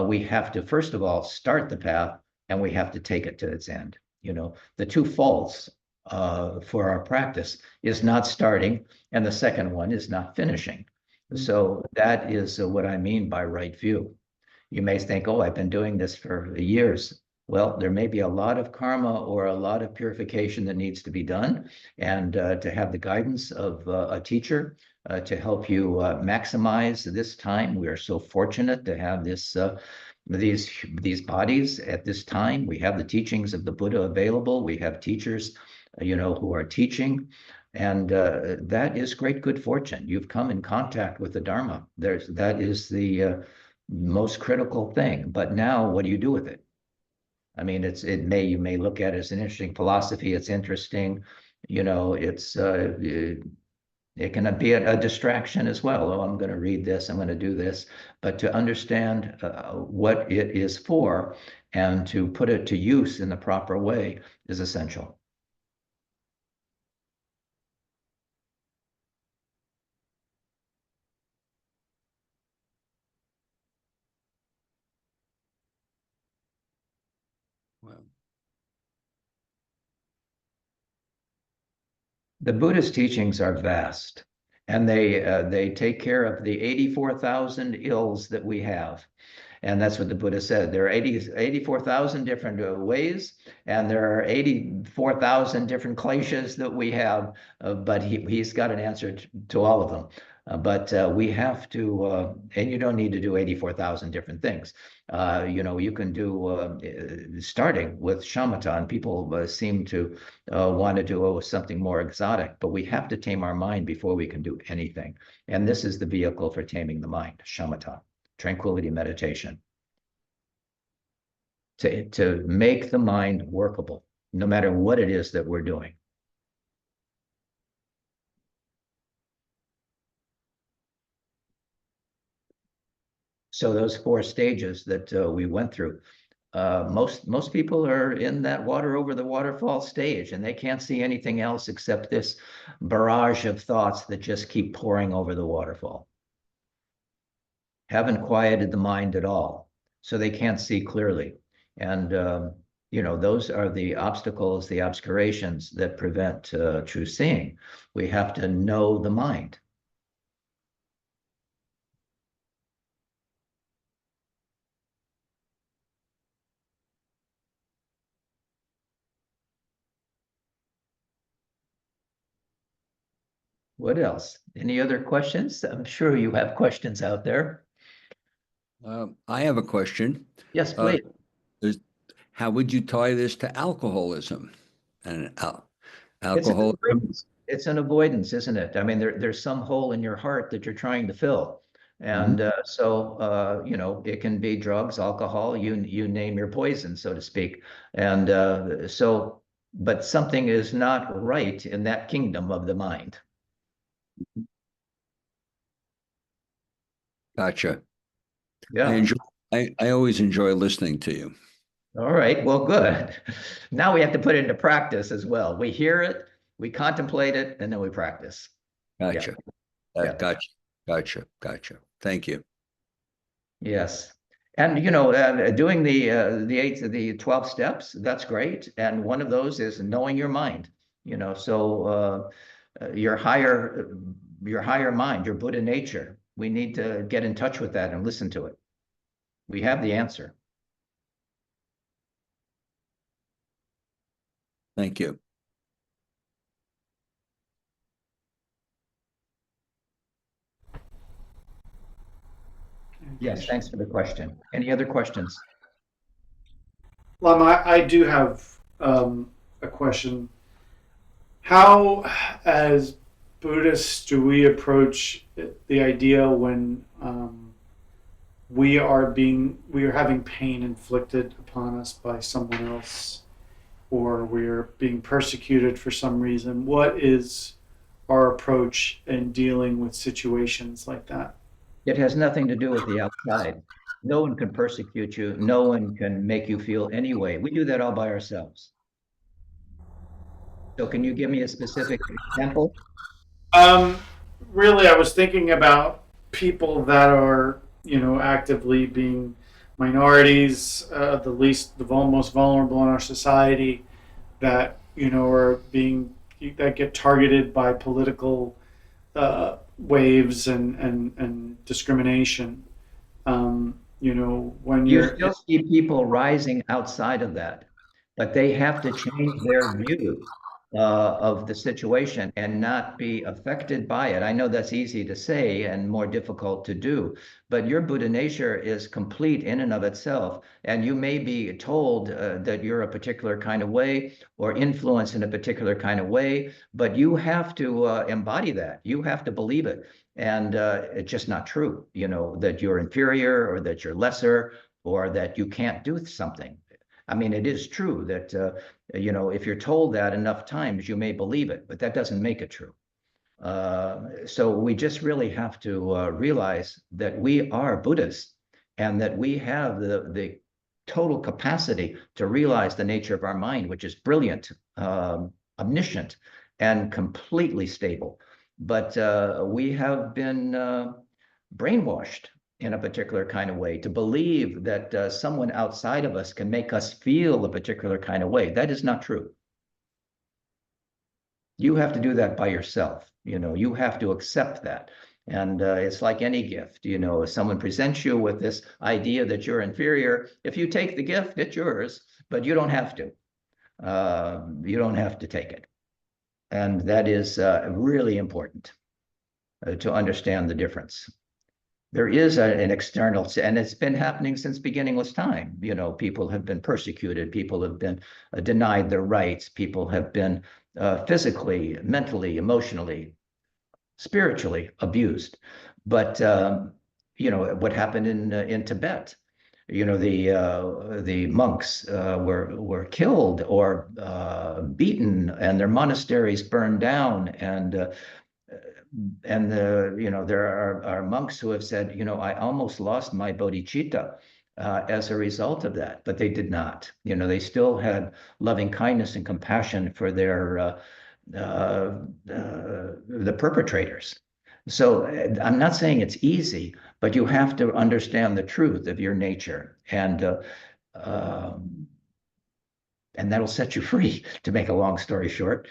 we have to first of all start the path, and we have to take it to its end. The two faults for our practice is not starting, and the second one is not finishing. So that is what I mean by right view. You may think, oh, I've been doing this for years. Well, there may be a lot of karma or a lot of purification that needs to be done. And to have the guidance of a teacher to help you maximize this time. We are so fortunate to have these bodies at this time. We have the teachings of the Buddha available. We have teachers, who are teaching. And that is great good fortune. You've come in contact with the Dharma. That is the most critical thing. But now, what do you do with it? I mean, you may look at it as an interesting philosophy. It's interesting, it can be a distraction as well. Oh, I'm going to read this, I'm going to do this. But to understand what it is for and to put it to use in the proper way is essential. Well, The Buddhist teachings are vast, and they take care of the 84,000 ills that we have. And that's what the Buddha said. There are 84,000 different ways, and there are 84,000 different kleshas that we have, but he's got an answer to all of them. But we have to, and you don't need to do 84,000 different things. You can do, starting with shamatha, and people seem to want to do something more exotic, but we have to tame our mind before we can do anything. And this is the vehicle for taming the mind, shamatha. Tranquility meditation, to make the mind workable, no matter what it is that we're doing. So those 4 stages that we went through, most people are in that water over the waterfall stage, and they can't see anything else except this barrage of thoughts that just keep pouring over the waterfall. Haven't quieted the mind at all, so they can't see clearly. And those are the obstacles, the obscurations that prevent true seeing. We have to know the mind. What else? Any other questions? I'm sure you have questions out there. I have a question. Yes, please. How would you tie this to alcoholism and alcoholism? It's an avoidance, isn't it? I mean, there's some hole in your heart that you're trying to fill. And so, it can be drugs, alcohol, you name your poison, so to speak. And but something is not right in that kingdom of the mind. Gotcha. Yeah. I always enjoy listening to you. All right, well, good. Now we have to put it into practice as well. We hear it, we contemplate it, and then we practice. Gotcha. Yeah. Gotcha. Thank you. Yes. And doing the 12 steps, that's great. And one of those is knowing your mind. So your higher mind, your Buddha nature. We need to get in touch with that and listen to it. We have the answer. Thank you. Yes, thanks for the question. Any other questions? Lama, I do have a question. How, as Buddhists, do we approach the idea when we are having pain inflicted upon us by someone else, or we're being persecuted for some reason? What is our approach in dealing with situations like that? It has nothing to do with the outside. No one can persecute you. No one can make you feel any way. We do that all by ourselves. So can you give me a specific example? Um, Really, I was thinking about people that are, actively being minorities, most vulnerable in our society, that are that get targeted by political waves and discrimination. When You you're still see people rising outside of that, but they have to change their view of the situation and not be affected by it. I know that's easy to say and more difficult to do, but your Buddha nature is complete in and of itself. And you may be told that you're a particular kind of way or influenced in a particular kind of way, but you have to embody that. You have to believe it. And it's just not true, that you're inferior or that you're lesser or that you can't do something. I mean, it is true that, if you're told that enough times, you may believe it, but that doesn't make it true. So we just really have to realize that we are Buddhists and that we have the total capacity to realize the nature of our mind, which is brilliant, omniscient, and completely stable. But we have been brainwashed in a particular kind of way to believe that someone outside of us can make us feel a particular kind of way. That is not true. You have to do that by yourself. You have to accept that. And it's like any gift. If someone presents you with this idea that you're inferior, if you take the gift, it's yours, but you don't have to. You don't have to take it. And that is really important to understand the difference. There is an external, and it's been happening since beginningless time. People have been persecuted, people have been denied their rights, people have been physically, mentally, emotionally, spiritually abused. But what happened in Tibet? The monks were killed or beaten, and their monasteries burned down, and there are monks who have said, I almost lost my bodhicitta as a result of that, but they did not. They still had loving kindness and compassion for the perpetrators. So I'm not saying it's easy, but you have to understand the truth of your nature, and that'll set you free. To make a long story short.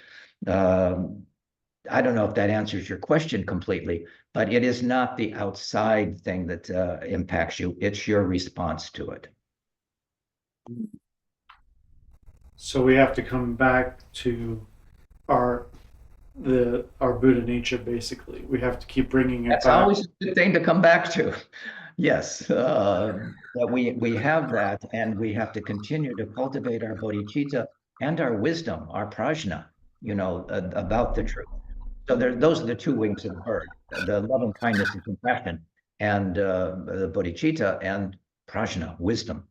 I don't know if that answers your question completely, but it is not the outside thing that impacts you. It's your response to it. So we have to come back to our Buddha nature. Basically, we have to keep bringing it That's back. always a good thing to come back to. Yes, that we have that, and we have to continue to cultivate our bodhicitta and our wisdom, our prajna, about the truth. So those are the two wings of the bird: the loving kindness and compassion, and the bodhicitta and prajna, wisdom.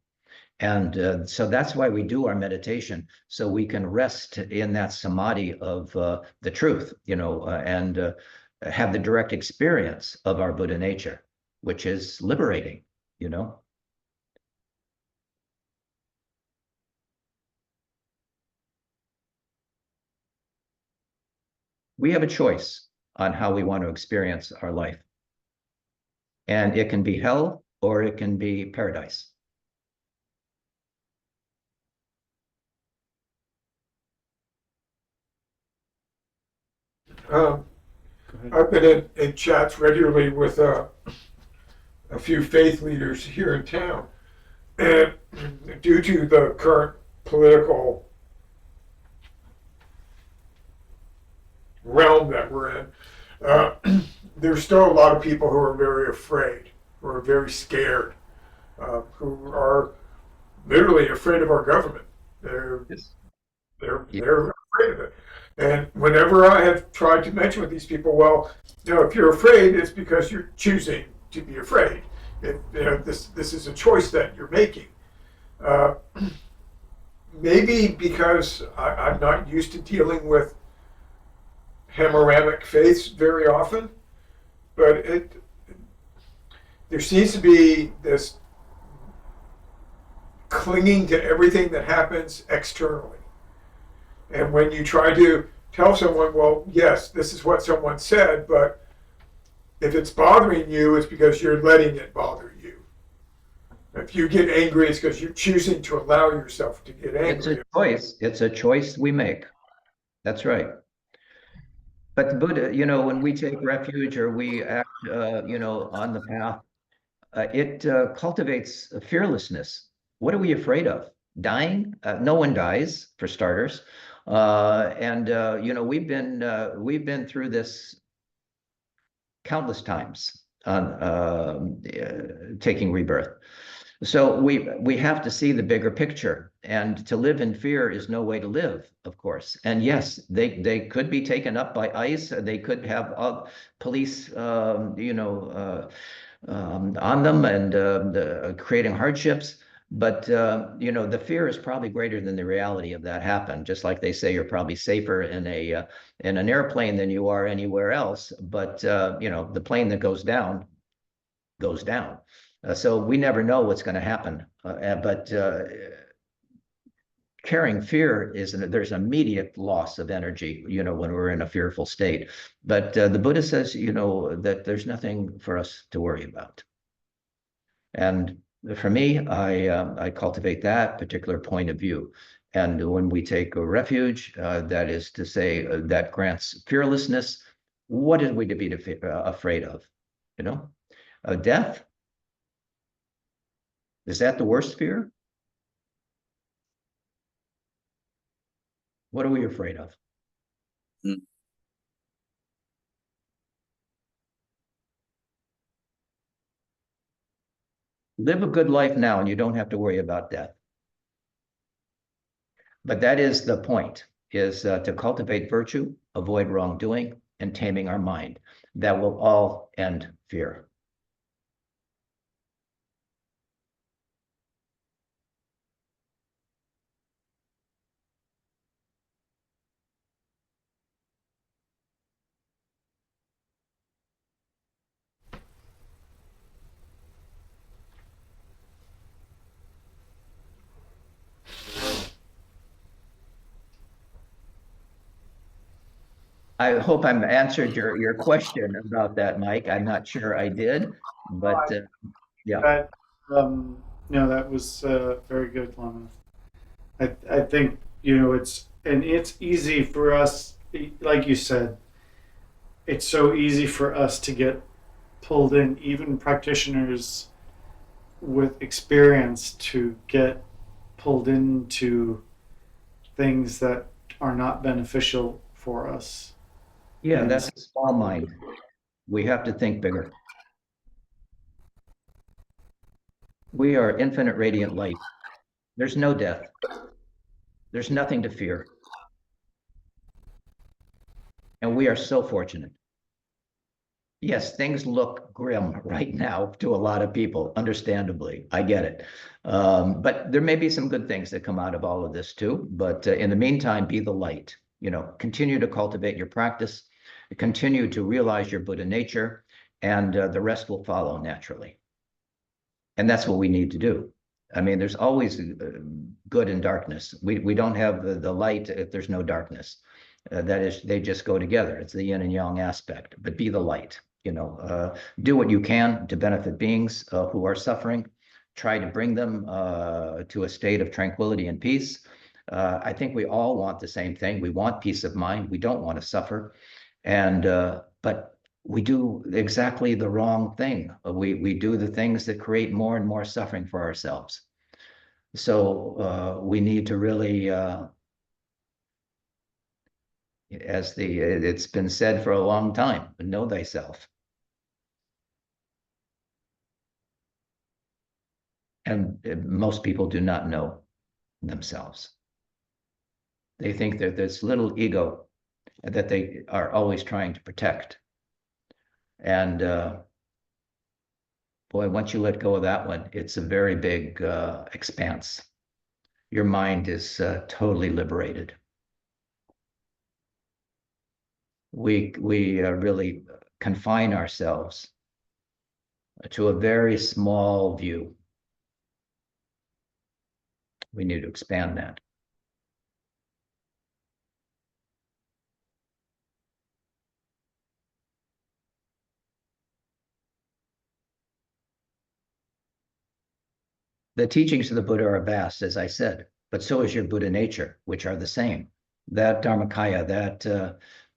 And so that's why we do our meditation, so we can rest in that samadhi of the truth, and have the direct experience of our Buddha nature, which is liberating. We have a choice on how we want to experience our life. And it can be hell or it can be paradise. Um, Go ahead. I've been in chats regularly with a few faith leaders here in town. And due to the current political realm that we're in, there's still a lot of people who are very afraid, who are very scared, who are literally afraid of our government. They're Yeah. they're afraid of it. And whenever I have tried to mention with these people, well, if you're afraid, it's because you're choosing to be afraid. This is a choice that you're making. Uh, Maybe because I'm not used to dealing with Hammeramic faiths very often, but there seems to be this clinging to everything that happens externally. And when you try to tell someone, well, yes, this is what someone said, but if it's bothering you, it's because you're letting it bother you. If you get angry, it's because you're choosing to allow yourself to get angry. It's a choice. It's a choice we make. That's right. But the Buddha, when we take refuge or we act, on the path, it cultivates fearlessness. What are we afraid of? Dying? No one dies, for starters. And we've been through this countless times on taking rebirth. So we have to see the bigger picture, and to live in fear is no way to live, of course. And yes, they could be taken up by ICE. They could have police, on them and creating hardships. But the fear is probably greater than the reality of that happen. Just like they say, you're probably safer in an airplane than you are anywhere else. But the plane that goes down goes down. So we never know what's going to happen. But carrying fear there's immediate loss of energy, when we're in a fearful state. But the Buddha says, that there's nothing for us to worry about. And for me, I cultivate that particular point of view. And when we take a refuge, that is to say, that grants fearlessness, what is we to be afraid of? Death? Is that the worst fear? What are we afraid of? Mm. Live a good life now and you don't have to worry about death. But that is the point, is to cultivate virtue, avoid wrongdoing, and taming our mind. That will all end fear. I hope I've answered your question about that, Mike. I'm not sure I did, but yeah. That, no, that was very good, Lama. I think, it's easy for us, like you said, it's so easy for us to get pulled in, even practitioners with experience, to get pulled into things that are not beneficial for us. Yeah, that's a small mind. We have to think bigger. We are infinite radiant light. There's no death. There's nothing to fear. And we are so fortunate. Yes, things look grim right now to a lot of people, understandably. I get it. But there may be some good things that come out of all of this too. But in the meantime, be the light. Continue to cultivate your practice, continue to realize your Buddha nature, and the rest will follow naturally. And that's what we need to do. I mean, there's always good and darkness. We don't have the light if there's no darkness. That is, they just go together. It's the yin and yang aspect, but be the light, do what you can to benefit beings who are suffering. Try to bring them to a state of tranquility and peace. I think we all want the same thing. We want peace of mind. We don't want to suffer. But we do exactly the wrong thing. We do the things that create more and more suffering for ourselves. So we need to really, it's been said for a long time, know thyself. And most people do not know themselves. They think that this little ego that they are always trying to protect. And boy, once you let go of that one, it's a very big expanse. Your mind is totally liberated. We really confine ourselves to a very small view. We need to expand that. The teachings of the Buddha are vast, as I said, but so is your Buddha nature, which are the same. That Dharmakaya,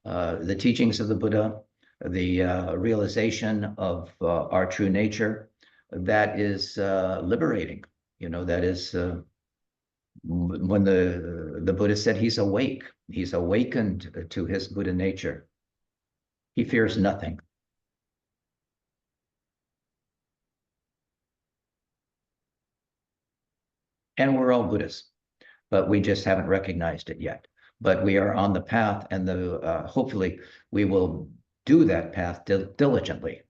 the teachings of the Buddha, the realization of our true nature, that is liberating. That is when the Buddha said he's awake, he's awakened to his Buddha nature. He fears nothing. And we're all Buddhists, but we just haven't recognized it yet. But we are on the path, and hopefully we will do that path diligently,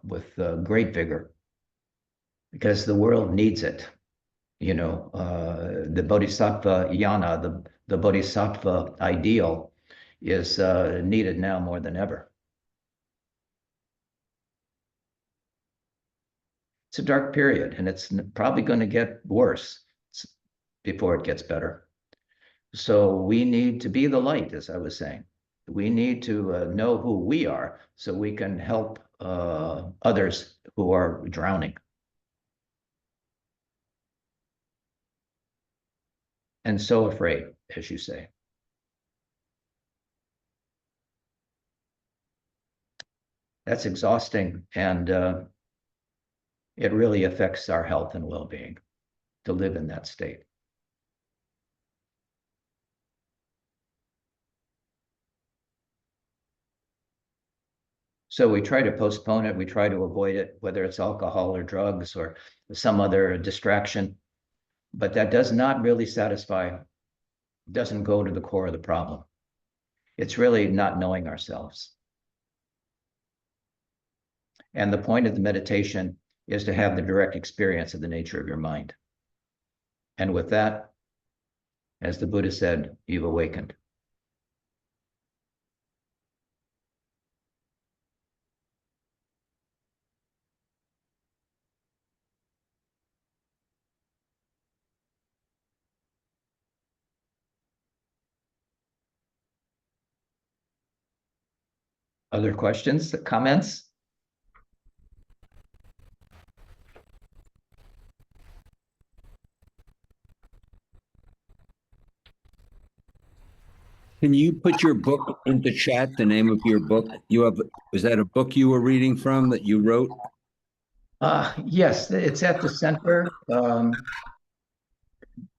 with great vigor, because the world needs it. The Bodhisattva yana, the Bodhisattva ideal is needed now more than ever. It's a dark period, and it's probably going to get worse before it gets better. So we need to be the light, as I was saying. We need to know who we are so we can help others who are drowning. And so afraid, as you say. That's exhausting, and it really affects our health and well-being to live in that state. So we try to postpone it, we try to avoid it, whether it's alcohol or drugs or some other distraction, but that does not really satisfy, doesn't go to the core of the problem. It's really not knowing ourselves. And the point of the meditation is to have the direct experience of the nature of your mind. And with that, as the Buddha said, you've awakened. Other questions, comments? Can you put your book into chat, the name of your book? Was that a book you were reading from that you wrote? Yes, it's at the center.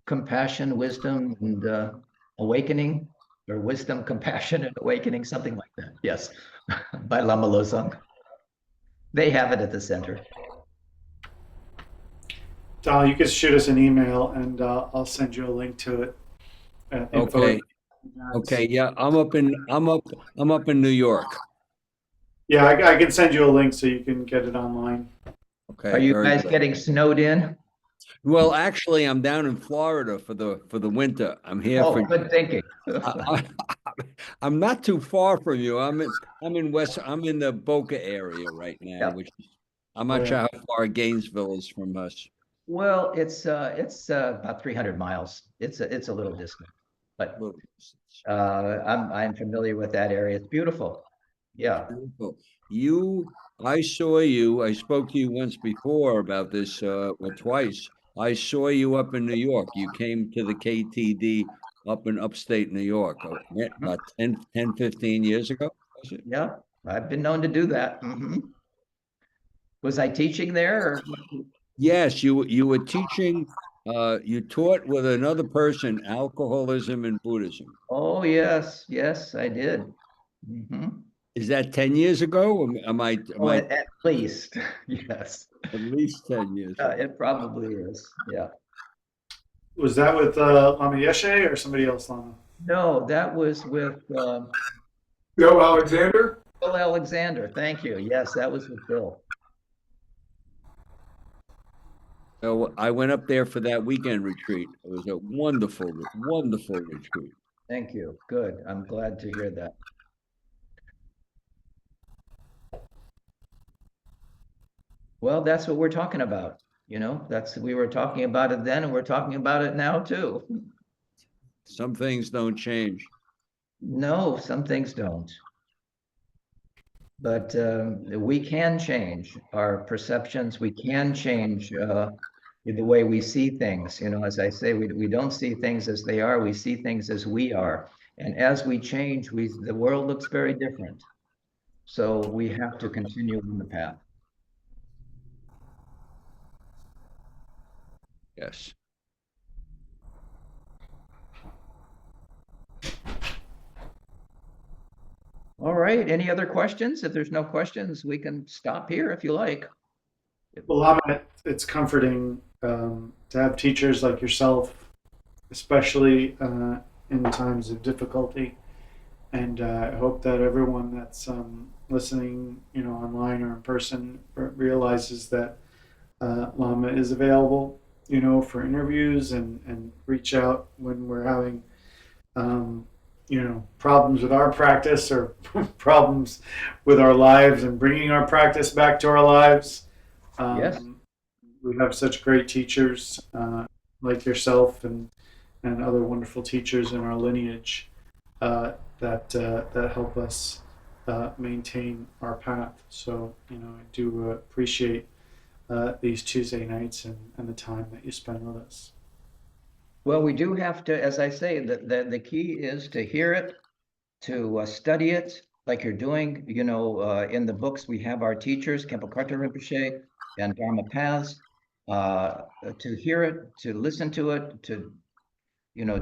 Compassion, wisdom, and awakening, or wisdom, compassion, and awakening, something like that. Yes, by Lama Losang. They have it at the center. Donald, you can shoot us an email, and I'll send you a link to it. Okay. Okay. Yeah, I'm up in New York. Yeah, I can send you a link so you can get it online. Okay. Are you guys getting snowed in? Well, actually, I'm down in Florida for the winter. I'm here Oh, for. good thinking. I'm not too far from you. I'm in the Boca area right now, Yeah. which I'm not sure how far Gainesville is from us. Well, it's about 300 miles. It's a little distant. but Little- I'm familiar with that area. It's beautiful. Yeah. Beautiful. I saw you, I spoke to you once before about this, or twice. I saw you up in New York. You came to the KTD up in upstate New York, about 15 years ago, was it? Yeah, I've been known to do that. Was I teaching there? Or? Yes, you were teaching, you taught with another person alcoholism and Buddhism. Oh, yes, yes, I did. Is that 10 years ago? Or Oh, at least, yes. at least 10 years ago? It probably is. Yeah. Was that with Lama Yeshe or somebody else, Lama? No, that was with Bill Alexander? Bill Alexander. Thank you. Yes, that was with Bill. So I went up there for that weekend retreat. It was a wonderful, wonderful retreat. Thank you. Good. I'm glad to hear that. Well, that's what we're talking about. We were talking about it then and we're talking about it now too. Some things don't change. No, some things don't. But we can change our perceptions. We can change the way we see things. As I say, we don't see things as they are. We see things as we are. And as we change, the world looks very different. So we have to continue on the path. Yes. All right. Any other questions? If there's no questions, we can stop here if you like. Well, Lama, it's comforting to have teachers like yourself, especially in times of difficulty. And I hope that everyone that's listening, online or in person, realizes that Lama is available, for interviews and reach out when we're having, problems with our practice or problems with our lives and bringing our practice back to our lives. Yes. We have such great teachers like yourself and other wonderful teachers in our lineage that help us maintain our path. So, I do appreciate these Tuesday nights and the time that you spend with us. Well, we do have to, as I say, the key is to hear it, to study it, like you're doing. In the books, we have our teachers, Kempo Karta Rinpoche and Dharma Paths, to hear it, to listen to it, to,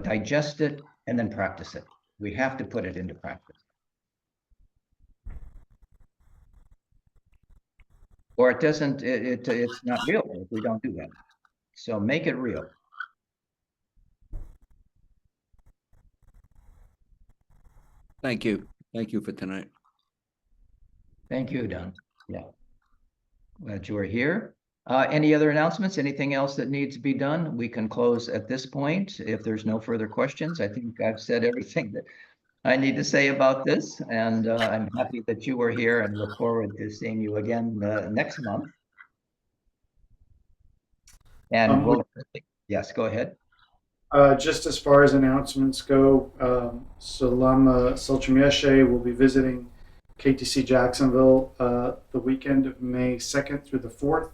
digest it, and then practice it. We have to put it into practice. Or it doesn't, it's not real if we don't do that. So make it real. Thank you. Thank you for tonight. Thank you, Don. Yeah. Glad you are here. Any other announcements? Anything else that needs to be done? We can close at this point. If there's no further questions, I think I've said everything that I need to say about this. And I'm happy that you were here and look forward to seeing you again next month. And yes, go ahead. Just as far as announcements go, so Lama Tseltrim Yeshe will be visiting KTC Jacksonville the weekend of May 2nd through the 4th.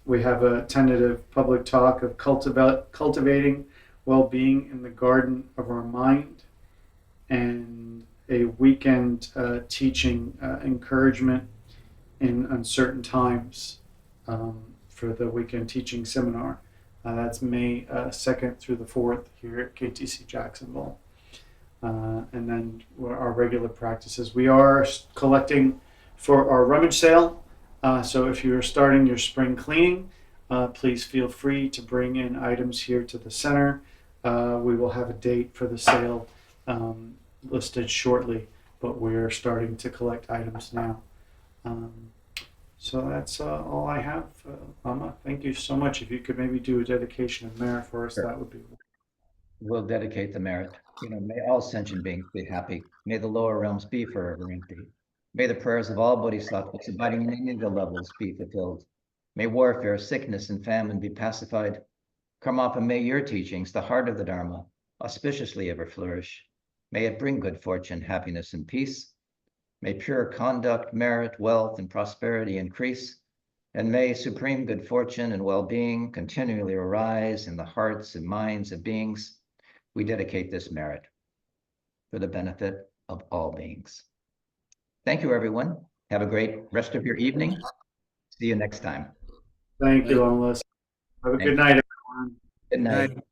We have a tentative public talk of cultivating well-being in the garden of our mind, and a weekend teaching encouragement in uncertain times for the weekend teaching seminar. That's May 2nd through the 4th here at KTC Jacksonville. And then our regular practices. We are collecting for our rummage sale. So if you're starting your spring cleaning, please feel free to bring in items here to the center. We will have a date for the sale listed shortly, but we're starting to collect items now. So that's all I have, Lama. Thank you so much. If you could maybe do a dedication of merit for us, Sure. that would be. We'll dedicate the merit. May all sentient beings be happy. May the lower realms be forever empty. May the prayers of all bodhisattvas abiding in any of the levels be fulfilled. May warfare, sickness, and famine be pacified. Karmapa, may your teachings, the heart of the Dharma, auspiciously ever flourish. May it bring good fortune, happiness, and peace. May pure conduct, merit, wealth, and prosperity increase. And may supreme good fortune and well-being continually arise in the hearts and minds of beings. We dedicate this merit for the benefit of all beings. Thank you, everyone. Have a great rest of your evening. See you next time. Thank you, Thank- Lama Losang. Have a Thank good you. night, everyone. Good night. Night.